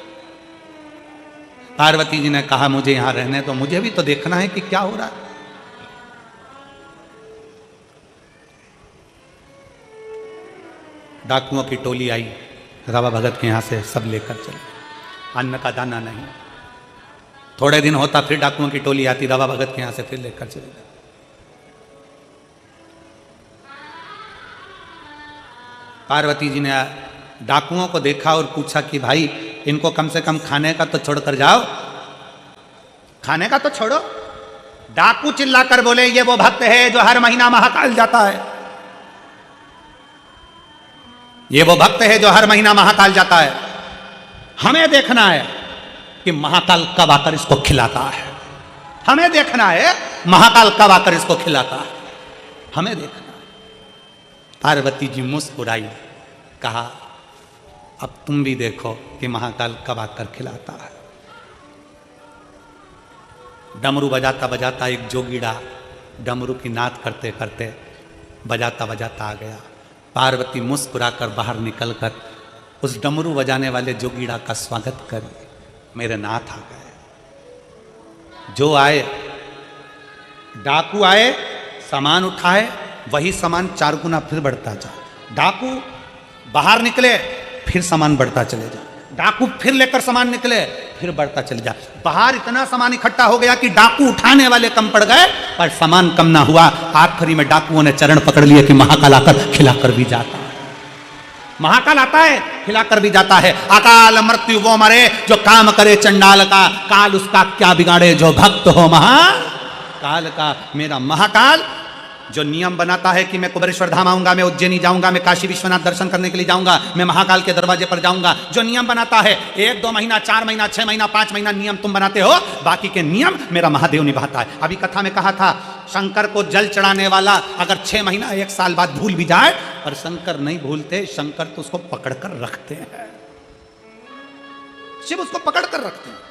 पार्वती जी ने कहा, मुझे यहां रहने तो, मुझे भी तो देखना है कि क्या हो रहा है। डाकुओं की टोली आई, रवा भगत के यहाँ से सब लेकर चले, अन्न का दाना नहीं। थोड़े दिन होता फिर डाकुओं की टोली आती, रवा भगत के यहाँ से फिर लेकर चले गए। पार्वती जी ने डाकुओं को देखा और पूछा कि भाई इनको कम से कम खाने का तो छोड़ कर जाओ, खाने का तो छोड़ो। डाकू चिल्लाकर बोले, ये वो भक्त है जो हर महीना महाकाल जाता है, ये वो भक्त है जो हर महीना महाकाल जाता है, हमें देखना है कि महाकाल कब आकर इसको खिलाता है, हमें देखना है महाकाल कब आकर इसको खिलाता है, हमें देखना है। पार्वती जी मुस्कुराई, कहा अब तुम भी देखो कि महाकाल कब आकर खिलाता है। डमरू बजाता बजाता एक जोगीड़ा डमरू की नाद करते करते बजाता बजाता आ गया। पार्वती मुस्कुराकर बाहर निकलकर उस डमरू बजाने वाले जोगीड़ा का स्वागत कर मेरे नाथ आ गए। जो आए, डाकू आए, सामान उठाए, वही सामान 4 गुना फिर बढ़ता जा। डाकू बाहर निकले, फिर सामान बढ़ता चले जा। डाकू फिर लेकर सामान निकले, फिर बढ़ता चले जा। बाहर इतना सामान इकट्ठा हो गया कि डाकू उठाने वाले कम पड़ गए, पर सामान कम ना हुआ। आखिरी में डाकुओं ने चरण पकड़ लिए कि महाकाल आकर खिलाकर भी जाता है, महाकाल आता है खिलाकर भी जाता है। अकाल मृत्यु वो मरे जो काम करे चंडाल का, काल उसका क्या बिगाड़े जो भक्त हो महाकाल का। मेरा महाकाल जो नियम बनाता है कि मैं कुबेरेश्वर धाम आऊंगा, मैं उज्जैनी जाऊंगा, मैं काशी विश्वनाथ दर्शन करने के लिए जाऊंगा, मैं महाकाल के दरवाजे पर जाऊंगा, जो नियम बनाता है 1, 2 महीना, 4 महीना, 6 महीना, 5 महीना नियम तुम बनाते हो, बाकी के नियम मेरा महादेव निभाता है। अभी कथा में कहा था, शंकर को जल चढ़ाने वाला अगर 6 महीना 1 साल बाद भूल भी जाए, पर शंकर नहीं भूलते, शंकर तो उसको पकड़कर रखते हैं, शिव उसको पकड़कर रखते हैं।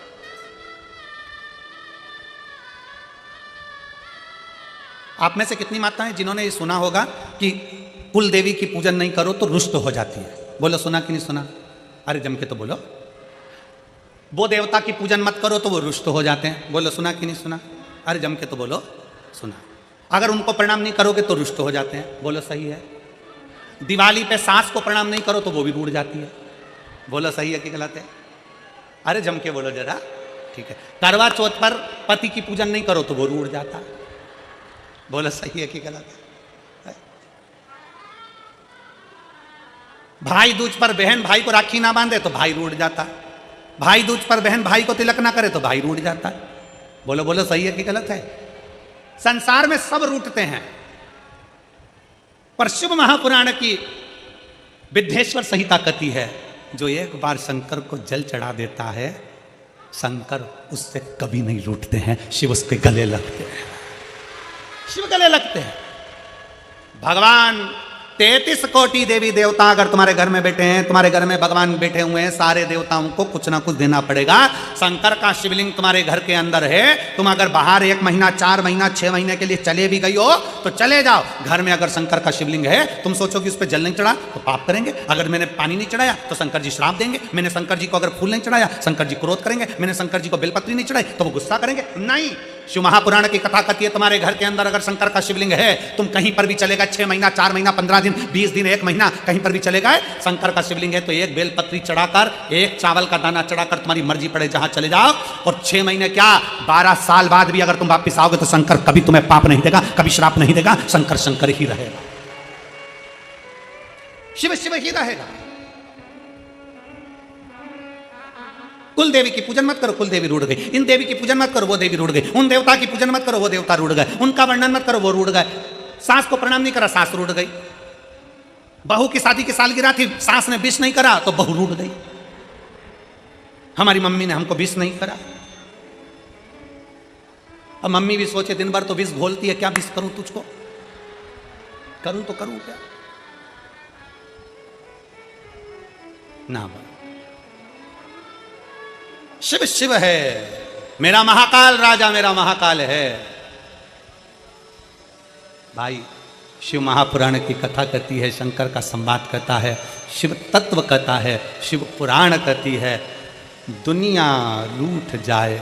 आप में से कितनी माताएं जिन्होंने ये सुना होगा कि कुल देवी की पूजन नहीं करो तो रुष्ट हो जाती है? बोलो सुना कि नहीं सुना? अरे जम के तो बोलो। वो देवता की पूजन मत करो तो वो रुष्ट हो जाते हैं। बोलो सुना कि नहीं सुना? अरे जम के तो बोलो सुना। अगर उनको प्रणाम नहीं करोगे तो रुष्ट हो जाते हैं। बोलो सही है। दिवाली पे सास को प्रणाम नहीं करो तो वो भी रूठ जाती है। बोलो सही है कि गलत है? अरे जम के बोलो जरा, ठीक है। करवा चौथ पर पति की पूजन नहीं करो तो वो रूठ जाता है। बोलो सही है कि गलत है? भाई दूज पर बहन भाई को राखी ना बांधे तो भाई रूठ जाता है। भाई दूज पर बहन भाई को तिलक ना करे तो भाई रूठ जाता है। बोलो बोलो सही है कि गलत है? संसार में सब रूठते हैं, पर शिव महापुराण की विद्येश्वर संहिता कहती है, जो एक बार शंकर को जल चढ़ा देता है, शंकर उससे कभी नहीं रूठते हैं, शिव उसके गले लगते हैं, शिव गले लगते हैं। भगवान 33 कोटि देवी देवता अगर तुम्हारे घर में बैठे हैं, तुम्हारे घर में भगवान बैठे हुए हैं, सारे देवताओं को कुछ ना कुछ देना पड़ेगा। शंकर का शिवलिंग तुम्हारे घर के अंदर है। तुम अगर बाहर 1 महीना, 4 महीना, 6 महीने के लिए चले भी गई हो तो चले जाओ। घर में अगर शंकर का शिवलिंग है, तुम सोचो कि उस पर जल नहीं चढ़ा तो पाप करेंगे। अगर मैंने पानी नहीं चढ़ाया तो शंकर जी श्राप देंगे। मैंने शंकर जी को अगर फूल नहीं चढ़ाया, शंकर जी क्रोध करेंगे। मैंने शंकर जी को बेलपत्री नहीं चढ़ाई तो वो गुस्सा करेंगे। नहीं, शिव महापुराण की कथा कहती है, तुम्हारे घर के अंदर अगर शंकर का शिवलिंग है, तुम कहीं पर भी चलेगा, 6 महीना, 4 महीना, 15 दिन, 20 दिन, 1 महीना, कहीं पर भी चले गए, शंकर का शिवलिंग है तो 1 बेलपत्री चढ़ाकर, 1 चावल का दाना चढ़ाकर तुम्हारी मर्जी पड़े जहां चले जाओ। और 6 महीने क्या, 12 साल बाद भी अगर तुम वापिस आओगे तो शंकर कभी तुम्हें पाप नहीं देगा, कभी श्राप नहीं देगा। शंकर शंकर ही रहेगा, शिव शिव ही रहेगा। कुल देवी की पूजन मत करो, कुल देवी रूठ गई। इन देवी की पूजन मत करो, वो देवी रूठ गई। उन देवता की पूजन मत करो, वो देवता रूठ गए। उनका वर्णन मत करो, वो रूठ गए। सास को प्रणाम नहीं करा, सास रूठ गई। बहू की शादी की सालगिरह थी, सास ने विश नहीं करा तो बहू रूठ गई। हमारी मम्मी ने हमको विश नहीं करा। अब मम्मी भी सोचे दिन भर तो विष घोलती है, क्या विष करूं तुझको, करूं तो करूं क्या ना। शिव शिव है, मेरा महाकाल राजा, मेरा महाकाल है। भाई शिव महापुराण की कथा कहती है, शंकर का संवाद कहता है, शिव तत्व कहता है, शिव पुराण कहती है। दुनिया रूठ जाए,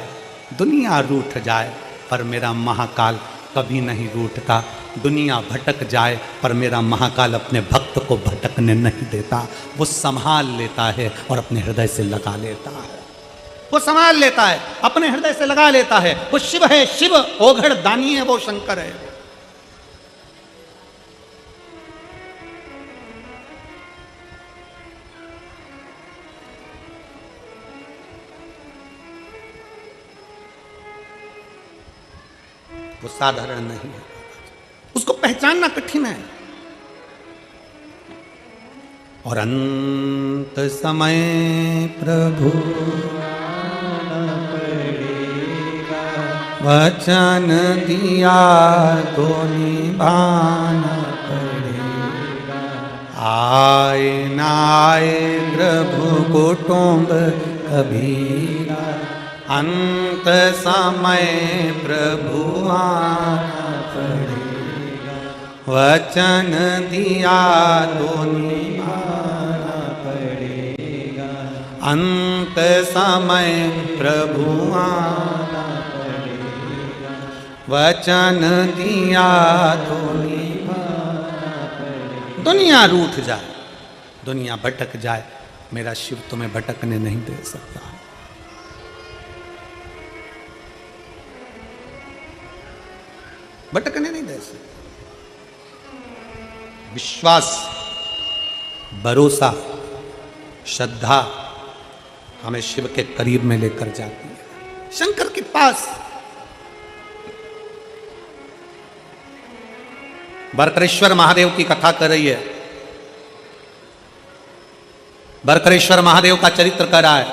दुनिया रूठ जाए, पर मेरा महाकाल कभी नहीं रूठता। दुनिया भटक जाए पर मेरा महाकाल अपने भक्त को भटकने नहीं देता। वो संभाल लेता है और अपने हृदय से लगा लेता है। वो संभाल लेता है, अपने हृदय से लगा लेता है। वो शिव है, शिव ओघड़ दानी है, वो शंकर है। वो साधारण नहीं है, उसको पहचानना कठिन है। और अंत समय प्रभु वचन दिया तो निभाना पड़ेगा। आए ना आए प्रभु कुटुंब कबीरा, अंत समय प्रभु आना पड़ेगा। वचन दिया तो निभाना पड़ेगा। अंत समय प्रभु आना पड़ेगा। वचन दिया तो निभाना पड़ेगा। दुनिया रूठ जाए, दुनिया भटक जाए, मेरा शिव तुम्हें भटकने नहीं दे सकता। भटकने नहीं दे सकते। विश्वास, भरोसा, श्रद्धा हमें शिव के करीब में लेकर जाती है, शंकर के पास। बरकरेश्वर महादेव की कथा कर रही है। बरकरेश्वर महादेव का चरित्र कर रहा है।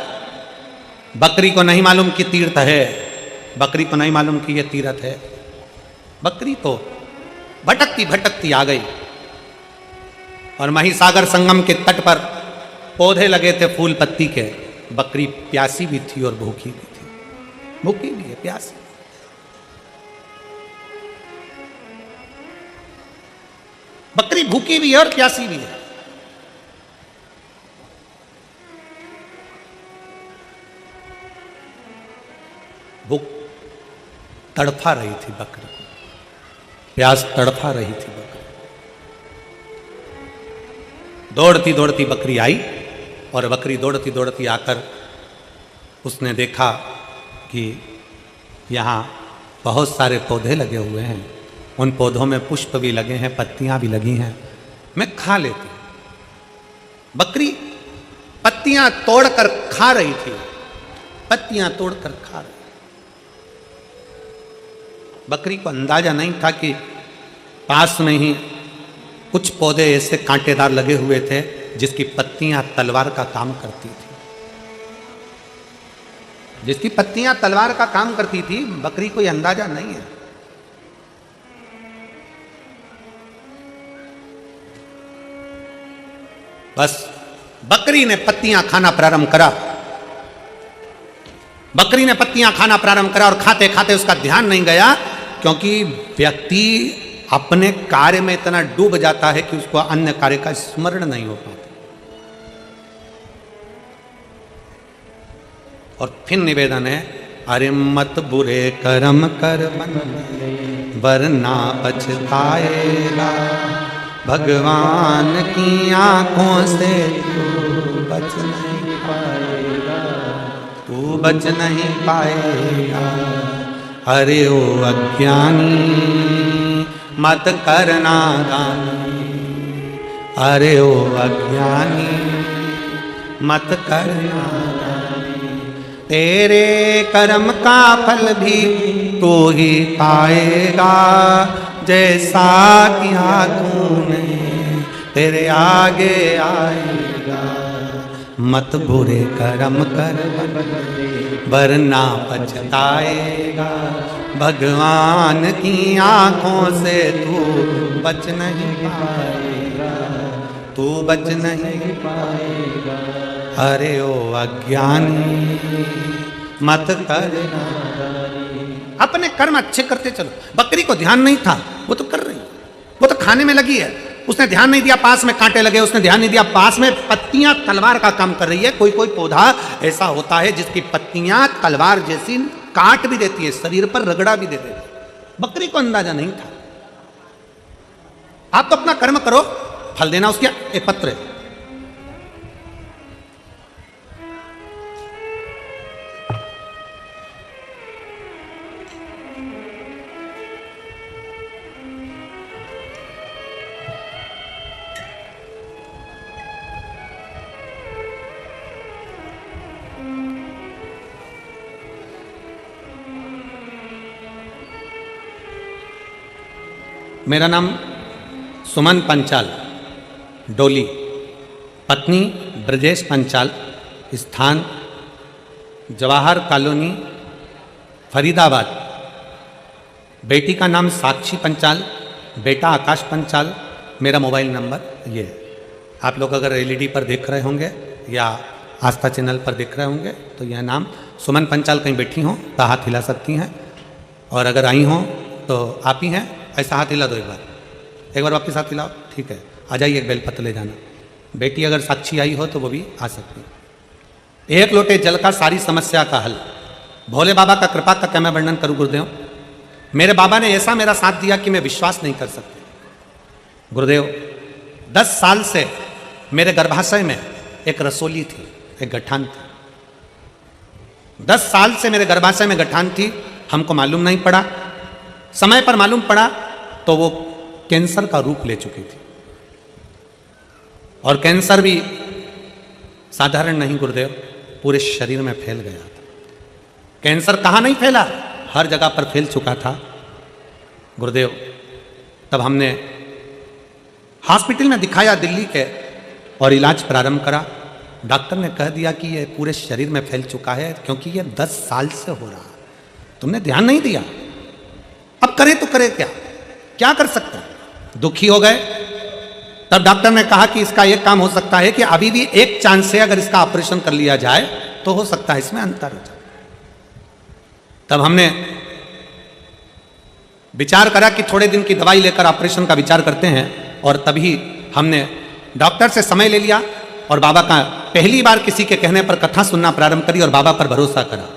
बकरी को नहीं मालूम कि तीर्थ है, बकरी को नहीं मालूम कि यह तीर्थ है। बकरी तो भटकती भटकती आ गई और महिसागर संगम के तट पर पौधे लगे थे फूल पत्ती के। बकरी प्यासी भी थी और भूखी भी थी। भूखी भी है, प्यासी। बकरी भूखी भी है और प्यासी भी है। भूख तड़फा रही थी बकरी, प्यास तड़फा रही थी बकरी। दौड़ती दौड़ती बकरी आई और बकरी दौड़ती दौड़ती आकर उसने देखा कि यहाँ बहुत सारे पौधे लगे हुए हैं। उन पौधों में पुष्प भी लगे हैं, पत्तियां भी लगी हैं, मैं खा लेती हूं। बकरी पत्तियां तोड़कर खा रही थी, पत्तियां तोड़कर खा रही। बकरी को अंदाजा नहीं था कि पास में ही कुछ पौधे ऐसे कांटेदार लगे हुए थे जिसकी पत्तियां तलवार का काम करती थी, जिसकी पत्तियां तलवार का काम करती थी। बकरी को यह अंदाजा नहीं है। बस बकरी ने पत्तियां खाना प्रारंभ करा। बकरी ने पत्तियां खाना प्रारंभ करा और खाते खाते उसका ध्यान नहीं गया, क्योंकि व्यक्ति अपने कार्य में इतना डूब जाता है कि उसको अन्य कार्य का स्मरण नहीं हो पाता। और फिर निवेदन है, अरे मत बुरे कर्म कर वरना पछताएगा। भगवान की आंखों से तू बच नहीं पाएगा, तू बच नहीं पाएगा। अरे ओ अज्ञानी मत करना दानी, अरे ओ अज्ञानी मत करना दानी। तेरे कर्म का फल भी तू ही पाएगा, जैसा किया तूने तेरे आगे आएगा। मत बुरे कर्म कर वरना पछताएगा। भगवान की आंखों से तू बच नहीं पाएगा, तू बच नहीं पाएगा। अरे ओ अज्ञानी मत करना, अपने कर्म अच्छे करते चलो। बकरी को ध्यान नहीं था, वो तो कर रही, वो तो खाने में लगी है, उसने ध्यान नहीं दिया पास में कांटे लगे, उसने ध्यान नहीं दिया पास में पत्तियां तलवार का काम कर रही है। कोई कोई पौधा ऐसा होता है जिसकी पत्तियां तलवार जैसी काट भी देती है, शरीर पर रगड़ा भी दे देती है। बकरी को अंदाजा नहीं था। आप तो अपना कर्म करो, फल देना उसके एक पत्र है। मेरा नाम सुमन पंचाल, डोली, पत्नी ब्रजेश पंचाल, स्थान जवाहर कॉलोनी, फरीदाबाद। बेटी का नाम साक्षी पंचाल, बेटा आकाश पंचाल। मेरा मोबाइल नंबर ये है। आप लोग अगर एलईडी पर देख रहे होंगे या आस्था चैनल पर देख रहे होंगे तो यह नाम सुमन पंचाल कहीं बैठी हों तो हाथ हिला सकती हैं, और अगर आई हों तो आप ही हैं, ऐसा हाथ हिला दो एक बार वापस हाथ हिलाओ, ठीक है। आ जाइए, एक बेलपत्र ले जाना। बेटी अगर साक्षी आई हो तो वो भी आ सकती है। एक लोटे जल का सारी समस्या का हल। भोले बाबा का कृपा का क्या मैं वर्णन करूं गुरुदेव। मेरे बाबा ने ऐसा मेरा साथ दिया कि मैं विश्वास नहीं कर सकती। गुरुदेव 10 साल से मेरे गर्भाशय में एक रसोली थी, एक गठान थी। 10 साल से मेरे गर्भाशय में गठान थी, हमको मालूम नहीं पड़ा। समय पर मालूम पड़ा तो वो कैंसर का रूप ले चुकी थी। और कैंसर भी साधारण नहीं गुरुदेव, पूरे शरीर में फैल गया था। कैंसर कहाँ नहीं फैला, हर जगह पर फैल चुका था गुरुदेव। तब हमने हॉस्पिटल में दिखाया दिल्ली के और इलाज प्रारंभ करा। डॉक्टर ने कह दिया कि ये पूरे शरीर में फैल चुका है, क्योंकि ये 10 साल से हो रहा है। तुमने ध्यान नहीं दिया, अब करें तो करें क्या, क्या कर सकते हैं। दुखी हो गए। तब डॉक्टर ने कहा कि इसका एक काम हो सकता है कि अभी भी एक चांस से अगर इसका ऑपरेशन कर लिया जाए तो हो सकता है इसमें अंतर हो जाए। तब हमने विचार करा कि थोड़े दिन की दवाई लेकर ऑपरेशन का विचार करते हैं, और तभी हमने डॉक्टर से समय ले लिया और बाबा का पहली बार किसी के कहने पर कथा सुनना प्रारंभ करी और बाबा पर भरोसा करा।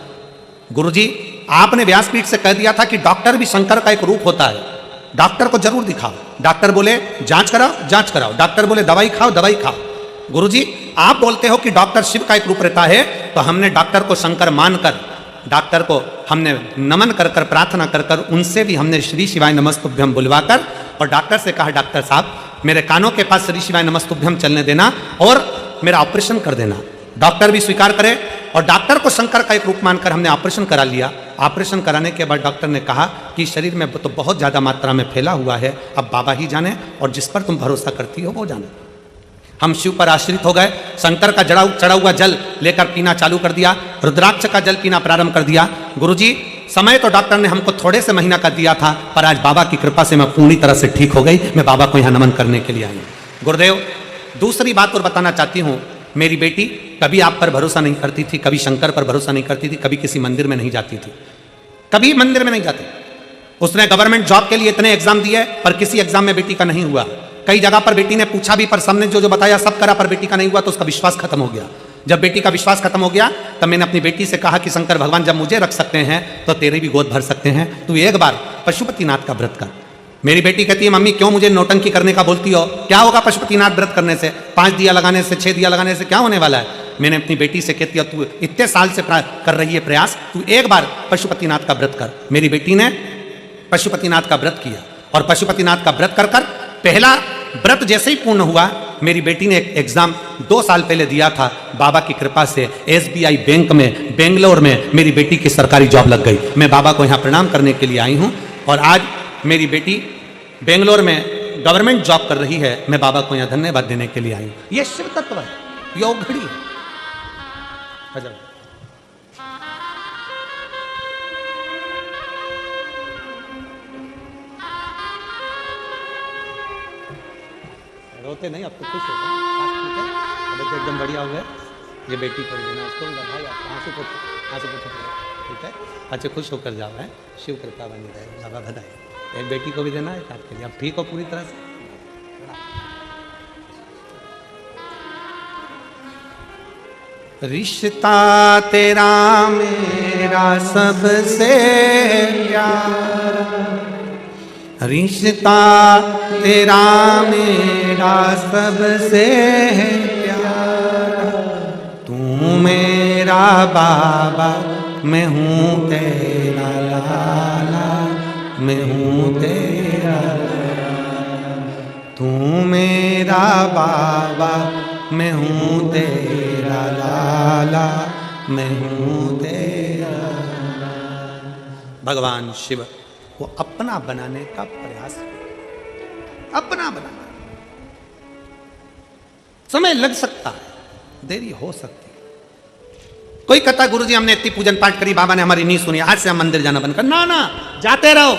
गुरुजी, आपने व्यासपीठ से कह दिया था कि डॉक्टर भी शंकर का एक रूप होता है, डॉक्टर को जरूर दिखाओ। डॉक्टर बोले जांच कराओ, जांच कराओ। डॉक्टर बोले दवाई खाओ, दवाई खाओ। गुरुजी, आप बोलते हो कि डॉक्टर शिव का एक रूप रहता है, तो हमने डॉक्टर को शंकर मानकर, डॉक्टर को हमने नमन कर कर, प्रार्थना कर कर, उनसे भी हमने श्री शिवाय नमस्तुभ्यम बुलवाकर और डॉक्टर से कहा, डॉक्टर साहब मेरे कानों के पास श्री शिवाय नमस्तुभ्यम चलने देना और मेरा ऑपरेशन कर देना। डॉक्टर भी स्वीकार करे और डॉक्टर को शंकर का एक रूप मानकर हमने ऑपरेशन करा लिया। ऑपरेशन कराने के बाद डॉक्टर ने कहा कि शरीर में तो बहुत ज़्यादा मात्रा में फैला हुआ है, अब बाबा ही जाने और जिस पर तुम भरोसा करती हो वो जाने। हम शिव पर आश्रित हो गए। शंकर का चढ़ा हुआ जल लेकर पीना चालू कर दिया, रुद्राक्ष का जल पीना प्रारंभ कर दिया। गुरुजी, समय तो डॉक्टर ने हमको थोड़े से महीना का दिया था, पर आज बाबा की कृपा से मैं पूरी तरह से ठीक हो गई। मैं बाबा को यहाँ नमन करने के लिए आई हूँ। गुरुदेव, दूसरी बात और बताना चाहती हूँ। मेरी बेटी कभी आप पर भरोसा नहीं करती थी, कभी शंकर पर भरोसा नहीं करती थी, कभी किसी मंदिर में नहीं जाती थी, कभी मंदिर में नहीं जाती। उसने गवर्नमेंट जॉब के लिए इतने एग्जाम दिए पर किसी एग्जाम में बेटी का नहीं हुआ। कई जगह पर बेटी ने पूछा भी पर सबने जो बताया सब करा, पर बेटी का नहीं हुआ तो उसका विश्वास खत्म हो गया। जब बेटी का विश्वास खत्म हो गया तब मैंने अपनी बेटी से कहा कि शंकर भगवान जब मुझे रख सकते हैं तो तेरी भी गोद भर सकते हैं, तू एक बार पशुपतिनाथ का व्रत कर। मेरी बेटी कहती है, मम्मी क्यों मुझे नौटंकी करने का बोलती हो, क्या होगा पशुपतिनाथ व्रत करने से, 5 दिया लगाने से, 6 दिया लगाने से क्या होने वाला है। मैंने अपनी बेटी से कहती है, तू इतने साल से कर रही है प्रयास, तू एक बार पशुपतिनाथ का व्रत कर। मेरी बेटी ने पशुपतिनाथ का व्रत किया और पशुपतिनाथ का व्रत कर कर पहला व्रत जैसे ही पूर्ण हुआ, मेरी बेटी ने एक एग्जाम 2 साल पहले दिया था। बाबा की कृपा से SBI बैंक में बेंगलोर में मेरी बेटी की सरकारी जॉब लग गई। मैं बाबा को यहाँ प्रणाम करने के लिए आई हूँ और आज मेरी बेटी बेंगलोर में गवर्नमेंट जॉब कर रही है, मैं बाबा को यहाँ धन्यवाद देने के लिए आई हूं। ये शिव तत्व है, योग घड़ी है। रोते नहीं, अब तो खुश होगा, अब एकदम बढ़िया हो गए। ये बेटी को देना, उसको भाई आंसू पोछो, ठीक है, अच्छे खुश होकर जाओ है, शिव कृपा बनी रहे, बाबा बधाई। एक बेटी को भी देना है आपके लिए, अब ठीक हो पूरी तरह से। रिश्ता तेरा मेरा सबसे प्यारा, रिश्ता तेरा मेरा सबसे प्यारा, तू मेरा बाबा, मैं हूँ तेरा लाला, मैं हूँ तेरा लाला, तू मेरा बाबा, मैं हूँ तेरा लाला, मैं हूँ तेरा लाला। भगवान शिव वो अपना बनाने का प्रयास, अपना बनाना। समय लग सकता है, देरी हो सकती है। कोई कहता गुरुजी हमने इतनी पूजन पाठ करी, बाबा ने हमारी नहीं सुनी, आज से हम मंदिर जाना बंद कर। ना, जाते रहो।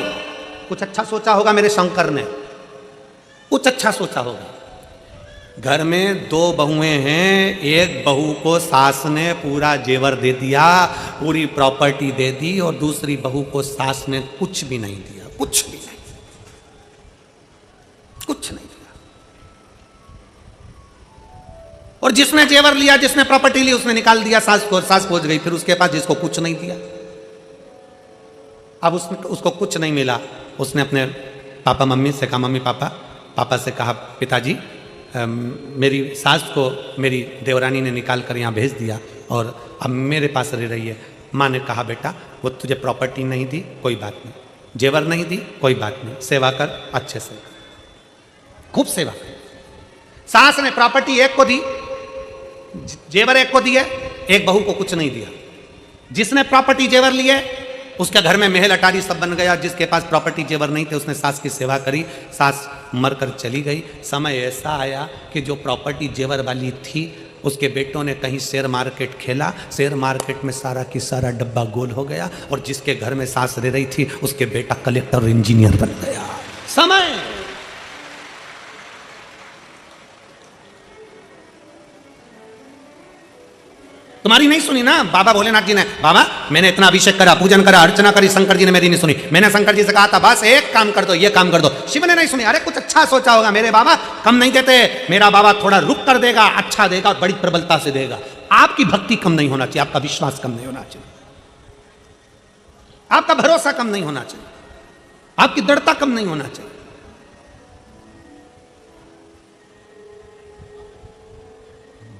कुछ अच्छा सोचा होगा मेरे शंकर ने, कुछ अच्छा सोचा होगा। घर में 2 बहुएं हैं, एक बहू को सास ने पूरा जेवर दे दिया, पूरी प्रॉपर्टी दे दी, और दूसरी बहू को सास ने कुछ भी नहीं दिया, कुछ भी नहीं, कुछ नहीं दिया। और जिसने जेवर लिया, जिसने प्रॉपर्टी ली, उसने निकाल दिया सास को, सास पहुंच गई फिर उसके पास जिसको कुछ नहीं दिया। अब उसको कुछ नहीं मिला, उसने अपने पापा मम्मी से कहा, मम्मी पापा से कहा, पिताजी मेरी सास को मेरी देवरानी ने निकाल कर यहाँ भेज दिया और अब मेरे पास रह रही है। माँ ने कहा बेटा वो तुझे प्रॉपर्टी नहीं दी, कोई बात नहीं, जेवर नहीं दी, कोई बात नहीं, सेवा कर, अच्छे से खूब सेवा कर। सास ने प्रॉपर्टी एक को दी, जेवर एक को दिए, एक बहू को कुछ नहीं दिया। जिसने प्रॉपर्टी जेवर लिए उसके घर में महल अटारी सब बन गया, जिसके पास प्रॉपर्टी जेवर नहीं थे उसने सास की सेवा करी, सास मरकर चली गई। समय ऐसा आया कि जो प्रॉपर्टी जेवर वाली थी उसके बेटों ने कहीं शेयर मार्केट खेला, शेयर मार्केट में सारा की सारा डब्बा गोल हो गया, और जिसके घर में सास रह रही थी उसके बेटा कलेक्टर और इंजीनियर बन गया। समय तुम्हारी नहीं सुनी ना बाबा भोलेनाथ जी ने। बाबा मैंने इतना अभिषेक करा, पूजन करा, अर्चना करी, शंकर जी ने मेरी नहीं सुनी। मैंने शंकर जी से कहा था बस एक काम कर दो, ये काम कर दो, शिव ने नहीं सुनी। अरे कुछ अच्छा सोचा होगा, मेरे बाबा कम नहीं देते, मेरा बाबा थोड़ा रुक कर देगा, अच्छा देगा और बड़ी प्रबलता से देगा। आपकी भक्ति कम नहीं होना चाहिए, आपका विश्वास कम नहीं होना चाहिए, आपका भरोसा कम नहीं होना चाहिए, आपकी दृढ़ता कम नहीं होना चाहिए।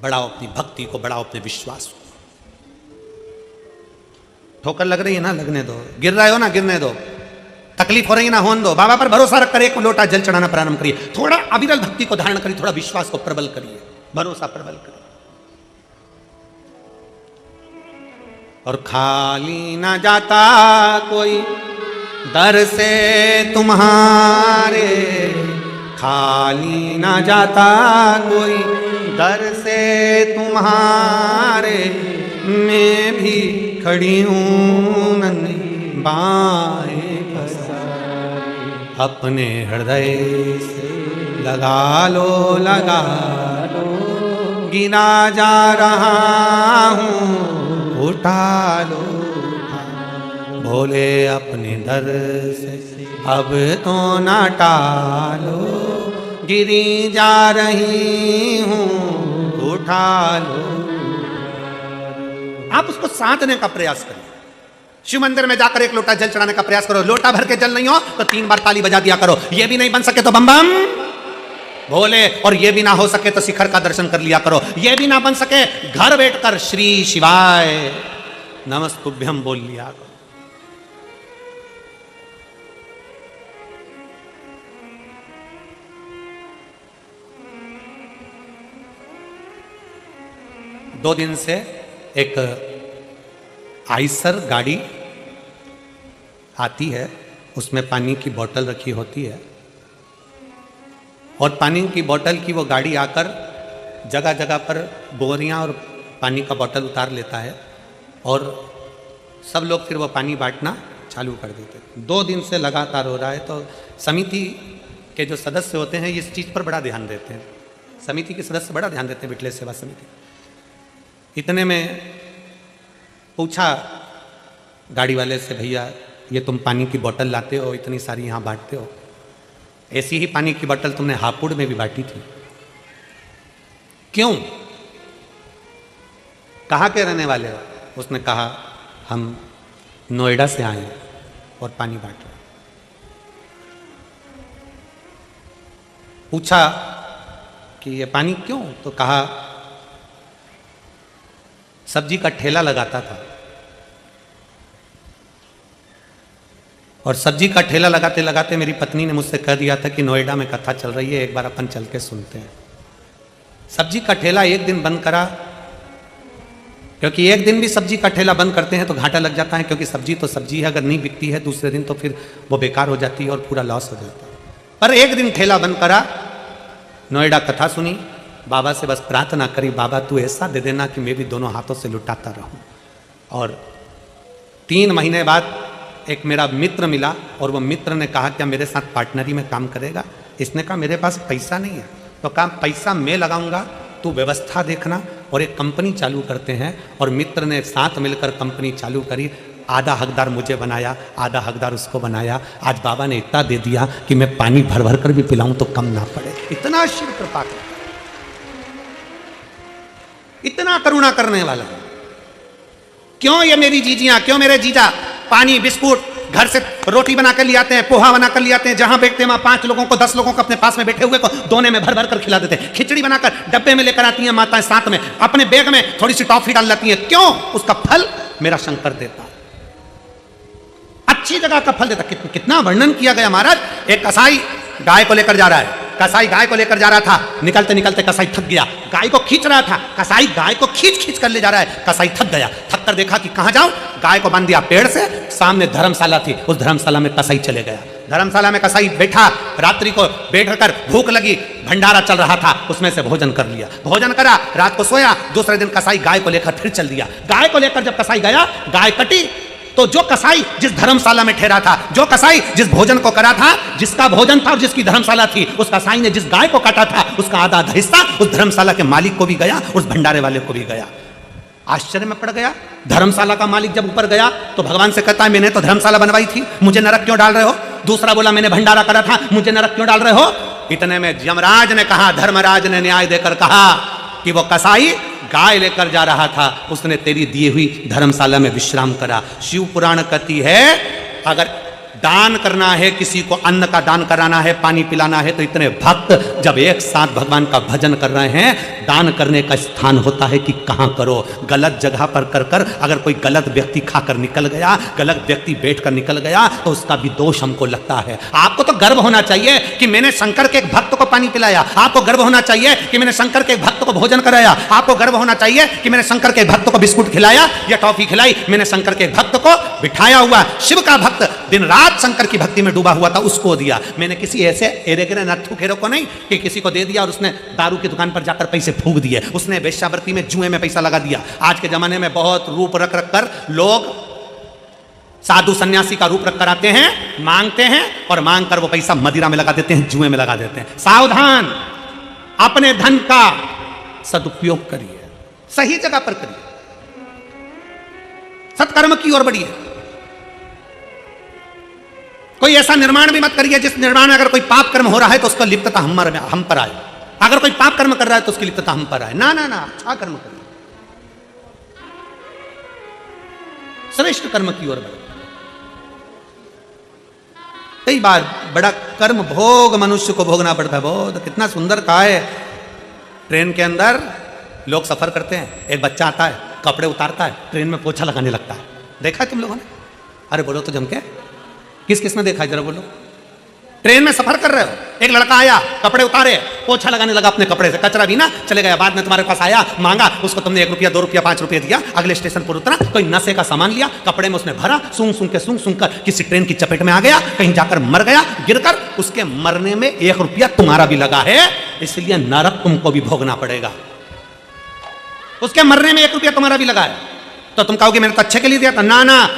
बढ़ाओ अपनी भक्ति को, बढ़ाओ अपने विश्वास को। ठोकर लग रही है ना, लगने दो। गिर रहे हो ना, गिरने दो। तकलीफ हो रही है ना, होने दो। बाबा पर भरोसा रखकर एक लोटा जल चढ़ाना प्रारंभ करिए। थोड़ा अविरल भक्ति को धारण करिए, थोड़ा विश्वास को प्रबल करिए, भरोसा प्रबल करिए। और खाली ना जाता कोई दर से तुम्हारे, खाली ना जाता कोई दर से तुम्हारे, मैं भी खड़ी हूँ नन्ही बाएं पसारे, अपने हृदय से लगा लो, लगा लो, गिना जा रहा हूँ, उठा लो, भोले अपने दर से अब तो ना टालो, गिरी जा रही हूँ, उठा लो। आप उसको साधने का प्रयास करें। शिव मंदिर में जाकर एक लोटा जल चढ़ाने का प्रयास करो। लोटा भर के जल नहीं हो तो 3 बार ताली बजा दिया करो। ये भी नहीं बन सके तो बम बम भोले, और ये भी ना हो सके तो शिखर का दर्शन कर लिया करो। ये भी ना बन सके घर बैठकर श्री शिवाय नमस्तुभ्यम बोल लिया करो। दो दिन से एक आइसर गाड़ी आती है, उसमें पानी की बोतल रखी होती है। और पानी की बोतल की वो गाड़ी आकर जगह जगह पर बोरियां और पानी का बोतल उतार लेता है और सब लोग फिर वो पानी बांटना चालू कर देते हैं। 2 दिन से लगातार हो रहा है। तो समिति के जो सदस्य होते हैं इस चीज़ पर बड़ा ध्यान देते हैं, समिति के सदस्य बड़ा ध्यान देते हैं विठलेश सेवा समिति। इतने में पूछा गाड़ी वाले से, भैया ये तुम पानी की बोतल लाते हो, इतनी सारी यहाँ बांटते हो, ऐसी ही पानी की बोतल तुमने हापुड़ में भी बांटी थी, क्यों? कहाँ के रहने वाले हो? उसने कहा हम नोएडा से आए हैं और पानी बांट रहे। पूछा कि ये पानी क्यों? तो कहा सब्जी का ठेला लगाता था और सब्जी का ठेला लगाते लगाते मेरी पत्नी ने मुझसे कह दिया था कि नोएडा में कथा चल रही है, एक बार अपन चल के सुनते हैं। सब्जी का ठेला एक दिन बंद करा, क्योंकि एक दिन भी सब्जी का ठेला बंद करते हैं तो घाटा लग जाता है, क्योंकि सब्जी तो सब्जी है, अगर नहीं बिकती है दूसरे दिन तो फिर वो बेकार हो जाती है और पूरा लॉस हो जाता है। पर एक दिन ठेला बंद करा, नोएडा कथा सुनी, बाबा से बस प्रार्थना करी, बाबा तू ऐसा दे देना कि मैं भी दोनों हाथों से लुटाता रहूं। और 3 महीने बाद एक मेरा मित्र मिला और वो मित्र ने कहा क्या मेरे साथ पार्टनरी में काम करेगा? इसने कहा मेरे पास पैसा नहीं है, तो कहा पैसा मैं लगाऊंगा, तू व्यवस्था देखना, और एक कंपनी चालू करते हैं। और मित्र ने साथ मिलकर कंपनी चालू करी, आधा हकदार मुझे बनाया, आधा हकदार उसको बनाया। आज बाबा ने इतना दे दिया कि मैं पानी भर भर कर भी पिलाऊं तो कम ना पड़े। इतना शिव कृपा करता, इतना करुणा करने वाला। क्यों ये मेरी जीजियां, क्यों मेरे जीजा पानी बिस्कुट घर से रोटी बना कर ले आते हैं, पोहा बना कर ले आते हैं, जहां बैठते हैं वहां 5 लोगों को 10 लोगों को अपने पास में बैठे हुए को दोने में भर भर कर खिला देते हैं। खिचड़ी बनाकर डब्बे में लेकर आती हैं माताएं, साथ में अपने बैग में थोड़ी सी टॉफी डाल लेती हैं। क्यों? उसका फल मेरा शंकर देता, अच्छी जगह का फल देता। कितना वर्णन किया गया महाराज। एक कसाई गाय को लेकर जा रहा है, कसाई गाय को लेकर जा रहा था, निकलते निकलते कसाई थक गया, गाय को खींच रहा था, कसाई गाय को खींच खींच कर ले जा रहा है, कसाई थक गया, थक कर देखा कि कहां जाऊं, गाय को बांध दिया पेड़ से, सामने धर्मशाला थी, उस धर्मशाला में कसाई चले गया। धर्मशाला में कसाई बैठा, रात्रि को बैठ कर भूख लगी, भंडारा चल रहा था, उसमें से भोजन कर लिया, भोजन करा, रात को सोया। दूसरे दिन कसाई गाय को लेकर फिर चल दिया। गाय को लेकर जब कसाई गया, गाय कटी, तो जो कसाई जिस धर्मशाला में ठहरा था, जो कसाई जिस भोजन को करा था, जिसका भोजन था और जिसकी धर्मशाला थी, उस कसाई ने जिस गाय को काटा था उसका आधा आधा हिस्सा उस धर्मशाला के मालिक को भी गया, उस भंडारे वाले को भी गया। आश्चर्य में पड़ गया। धर्मशाला का मालिक जब ऊपर गया तो भगवान से कहता है मैंने तो धर्मशाला बनवाई थी, मुझे नरक क्यों डाल रहे हो? दूसरा बोला मैंने भंडारा करा था, मुझे नरक क्यों डाल रहे हो? इतने में यमराज ने कहा, धर्मराज ने न्याय देकर कहा कि वो कसाई गाय लेकर जा रहा था, उसने तेरी दी हुई धर्मशाला में विश्राम करा। शिव पुराण कहती है अगर दान करना है, किसी को अन्न का दान कराना है, पानी पिलाना है, तो इतने भक्त जब एक साथ भगवान का भजन कर रहे हैं, दान करने का स्थान होता है कि कहां करो। गलत जगह पर कर कर अगर कोई गलत व्यक्ति खाकर निकल गया, गलत व्यक्ति बैठकर निकल गया, तो उसका भी दोष हमको लगता है। आपको तो गर्व होना चाहिए कि मैंने शंकर के एक भक्त को पानी पिलाया, आपको गर्व होना चाहिए कि मैंने शंकर के एक भक्त को भोजन कराया, आपको गर्व होना चाहिए कि मैंने शंकर के भक्त को बिस्कुट खिलाया या टॉफी खिलाई, मैंने शंकर के भक्त को बिठाया हुआ। शिव का भक्त दिन रात शंकर की भक्ति में डूबा हुआ था, उसको दिया। मैंने किसी ऐसे एरेगरे नत्थु खेरो को नहीं कि किसी को दे दिया और उसने दारू की दुकान पर जाकर पैसे फूंक दिए, उसने वेश्यावृत्ति में जुए में पैसा लगा दिया। आज के जमाने में बहुत रूप रख रख कर लोग साधु सन्यासी का रूप रख कर आते हैं, मांगते हैं और मांग कर वो पैसा मदिरा में लगा देते हैं, जुए में लगा देते हैं। सावधान, अपने धन का सदुपयोग करिए, सही जगह पर करिए, सत्कर्म की ओर बढ़िए। कोई ऐसा निर्माण भी मत करिए जिस निर्माण में अगर कोई पाप कर्म हो रहा है तो उसका लिप्तता हम पर आए। अगर कोई पाप कर्म कर रहा है तो उसकी लिप्तता हम पर आए। ना ना ना, अच्छा कर्म करिए, श्रेष्ठ कर्म की ओर बढ़े। कई बार बड़ा कर्म भोग मनुष्य को भोगना पड़ता है। बहुत कितना सुंदर कहा है, ट्रेन के अंदर लोग सफर करते हैं, एक बच्चा आता है, कपड़े उतारता है, ट्रेन में पोछा लगाने लगता है। देखा है तुम लोगों ने? अरे बोलो तो जम के, किस किस ने देखा है जरा बोलो? ट्रेन में सफर कर रहे हो, एक लड़का आया, कपड़े उतारे, पोछा लगाने लगा अपने कपड़े से, कचरा भी ना चले गया। बाद में तुम्हारे पास आया, मांगा, उसको तुमने 1 रुपया 2 रुपया 5 रुपया दिया, अगले स्टेशन पर उतरा, कोई नशे का सामान लिया, कपड़े में उसने भरा, सूंघ सूंघ कर किसी ट्रेन की चपेट में आ गया, कहीं जाकर मर गया, गिरकर। उसके मरने में 1 रुपया तुम्हारा भी लगा है, इसलिए नरक तुमको भी भोगना पड़ेगा। उसके मरने में 1 रुपया तुम्हारा भी लगा है, तो तुम कहोगे मैंने तो अच्छे के लिए दिया था। ना,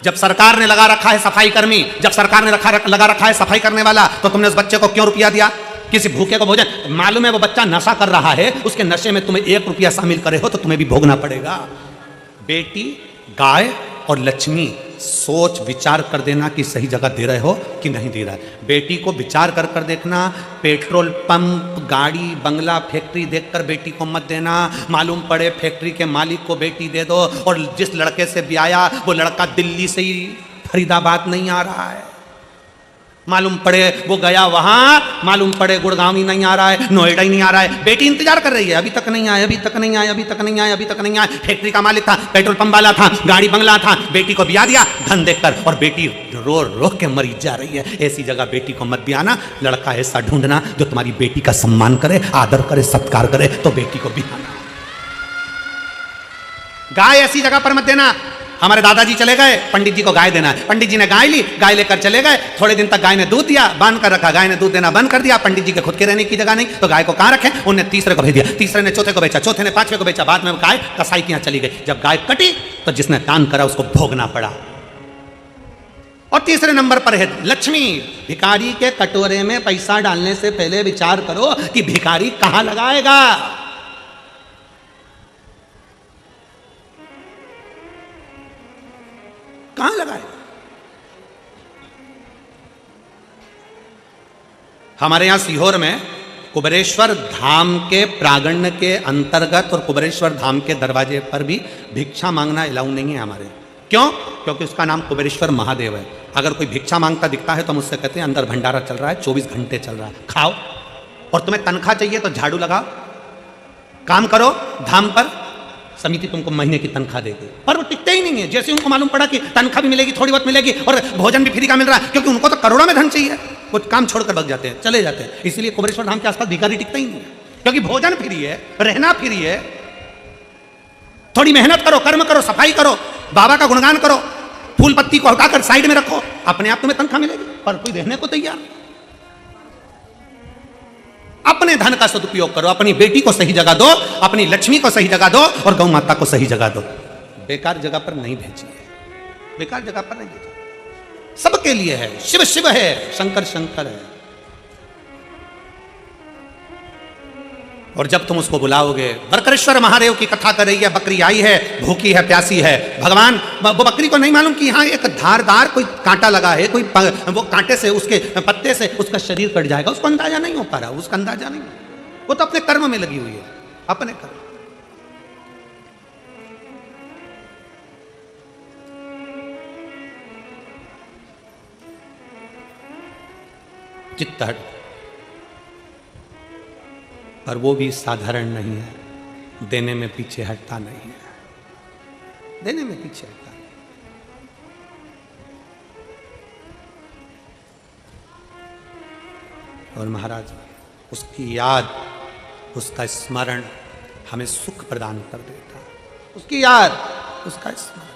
जब सरकार ने लगा रखा है सफाई कर्मी, जब सरकार ने लगा रखा है सफाई करने वाला, तो तुमने उस बच्चे को क्यों रुपया दिया? किसी भूखे को भोजन, मालूम है वो बच्चा नशा कर रहा है, उसके नशे में तुम्हें 1 रुपया शामिल करे हो तो तुम्हें भी भोगना पड़ेगा। बेटी, गाय और लक्ष्मी, सोच विचार कर देना कि सही जगह दे रहे हो कि नहीं दे रहा है। बेटी को विचार कर देखना, पेट्रोल पंप, गाड़ी, बंगला, फैक्ट्री देखकर बेटी को मत देना। मालूम पड़े फैक्ट्री के मालिक को बेटी दे दो, और जिस लड़के से ब्याया वो लड़का दिल्ली से ही फरीदाबाद नहीं आ रहा है, मालूम पड़े वो गया वहां, मालूम पड़े गुड़गांव ही नहीं आ रहा है, नोएडा ही नहीं आ रहा है, बेटी इंतजार कर रही है, अभी तक नहीं आया, अभी तक नहीं आया, अभी तक नहीं आया, अभी तक नहीं आया। फैक्ट्री का मालिक था, पेट्रोल पंप वाला था, गाड़ी बंगला था, बेटी को ब्याह दिया धन देखकर, और बेटी रो रो के मरी जा रही है। ऐसी जगह बेटी को मत ब्याहना। लड़का ऐसा ढूंढना जो तुम्हारी बेटी का सम्मान करे, आदर करे, सत्कार करे, तो बेटी को ब्याहना। गाय ऐसी जगह पर मत देना। हमारे दादाजी चले गए, पंडित जी को गाय देना है, पंडित जी ने गाय ली, गाय लेकर चले गए, थोड़े दिन तक गाय ने दूध दिया, बांध कर रखा, गाय ने दूध देना बंद कर दिया। पंडित जी के खुद के रहने की जगह नहीं, तो गाय को कहाँ रखे? उन्हें तीसरे को भेज दिया, तीसरे ने चौथे को बेचा, चौथे ने पांचवे को बेचा, बाद में गाय कसाई के यहाँ चली गई। जब गाय कटी तो जिसने दान करा उसको भोगना पड़ा। और तीसरे नंबर पर है लक्ष्मी। भिखारी के कटोरे में पैसा डालने से पहले विचार करो कि भिखारी कहां लगाएगा। कहां लगाएगा? हमारे यहां सीहोर में कुबेरेश्वर धाम के प्रांगण के अंतर्गत और कुबेरेश्वर धाम के दरवाजे पर भी भिक्षा मांगना अलाउ नहीं है हमारे। क्यों? क्योंकि उसका नाम कुबेरेश्वर महादेव है। अगर कोई भिक्षा मांगता दिखता है तो मुझसे कहते हैं अंदर भंडारा चल रहा है, 24 घंटे चल रहा है, खाओ। और तुम्हें तनख्वाह चाहिए तो झाड़ू लगाओ, काम करो धाम पर, समिति तुमको महीने की तनख्वाह देगी। पर वो टिकते ही नहीं है। जैसे उनको मालूम पड़ा कि तनख्वाह भी मिलेगी, थोड़ी बहुत मिलेगी और भोजन भी फ्री का मिल रहा है, क्योंकि उनको तो करोड़ों में धन चाहिए, वो काम छोड़कर भाग जाते हैं, चले जाते हैं। इसलिए कुबेरेश्वर धाम के आसपास भिखारी टिकता ही नहीं है, क्योंकि भोजन फ्री है, रहना फ्री है। थोड़ी मेहनत करो, कर्म करो, सफाई करो, बाबा का गुणगान करो, फूल पत्ती को हटाकर साइड में रखो, अपने आप तुम्हें तनख्वाह मिलेगी। पर कोई रहने को तैयार। अपने धन का सदुपयोग करो, अपनी बेटी को सही जगह दो, अपनी लक्ष्मी को सही जगह दो और गौ माता को सही जगह दो। बेकार जगह पर नहीं भेजिए, बेकार जगह पर नहीं भेजिए। सबके लिए है, शिव शिव है, शंकर शंकर है। और जब तुम उसको बुलाओगे, बरकरेश्वर महादेव की कथा कर रही है, बकरी आई है, भूखी है, प्यासी है, भगवान वो बकरी को नहीं मालूम कि यहाँ एक धारदार कोई कांटा लगा है, कोई वो कांटे से, उसके पत्ते से उसका शरीर कट जाएगा, उसको अंदाजा नहीं हो पा रहा, उसका अंदाजा नहीं। वो तो अपने कर्म में लगी हुई है, अपने कर्म। चित्त हट, पर वो भी साधारण नहीं है, देने में पीछे हटता नहीं है, देने में पीछे हटता नहीं। और महाराज उसकी याद, उसका स्मरण हमें सुख प्रदान कर देता है। उसकी याद, उसका स्मरण।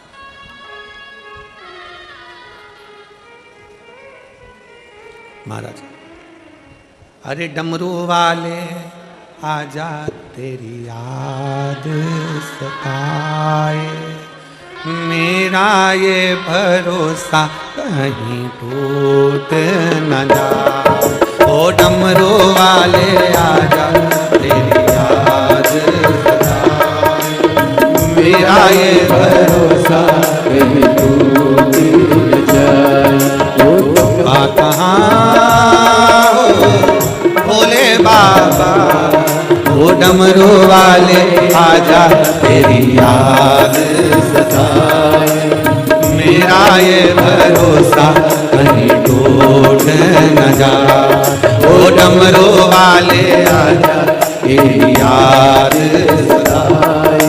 महाराज, अरे डमरू वाले आजा तेरी याद सताए, मेरा ये भरोसा कहीं टूट न जाए। ओ डमरू वाले आजा तेरी याद सताए, मेरा ये भरोसा कहीं टूट न जाए। ओ कहाँ भोले बाबा, ओ डमरू वाले आजा तेरी याद सताए, मेरा ये भरोसा कहीं टूट न जाए। ओ डमरू वाले आजा तेरी याद सताए,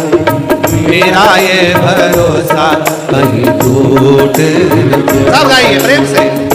मेरा ये भरोसा कहीं टूट न जाए। सब गाइए प्रेम से।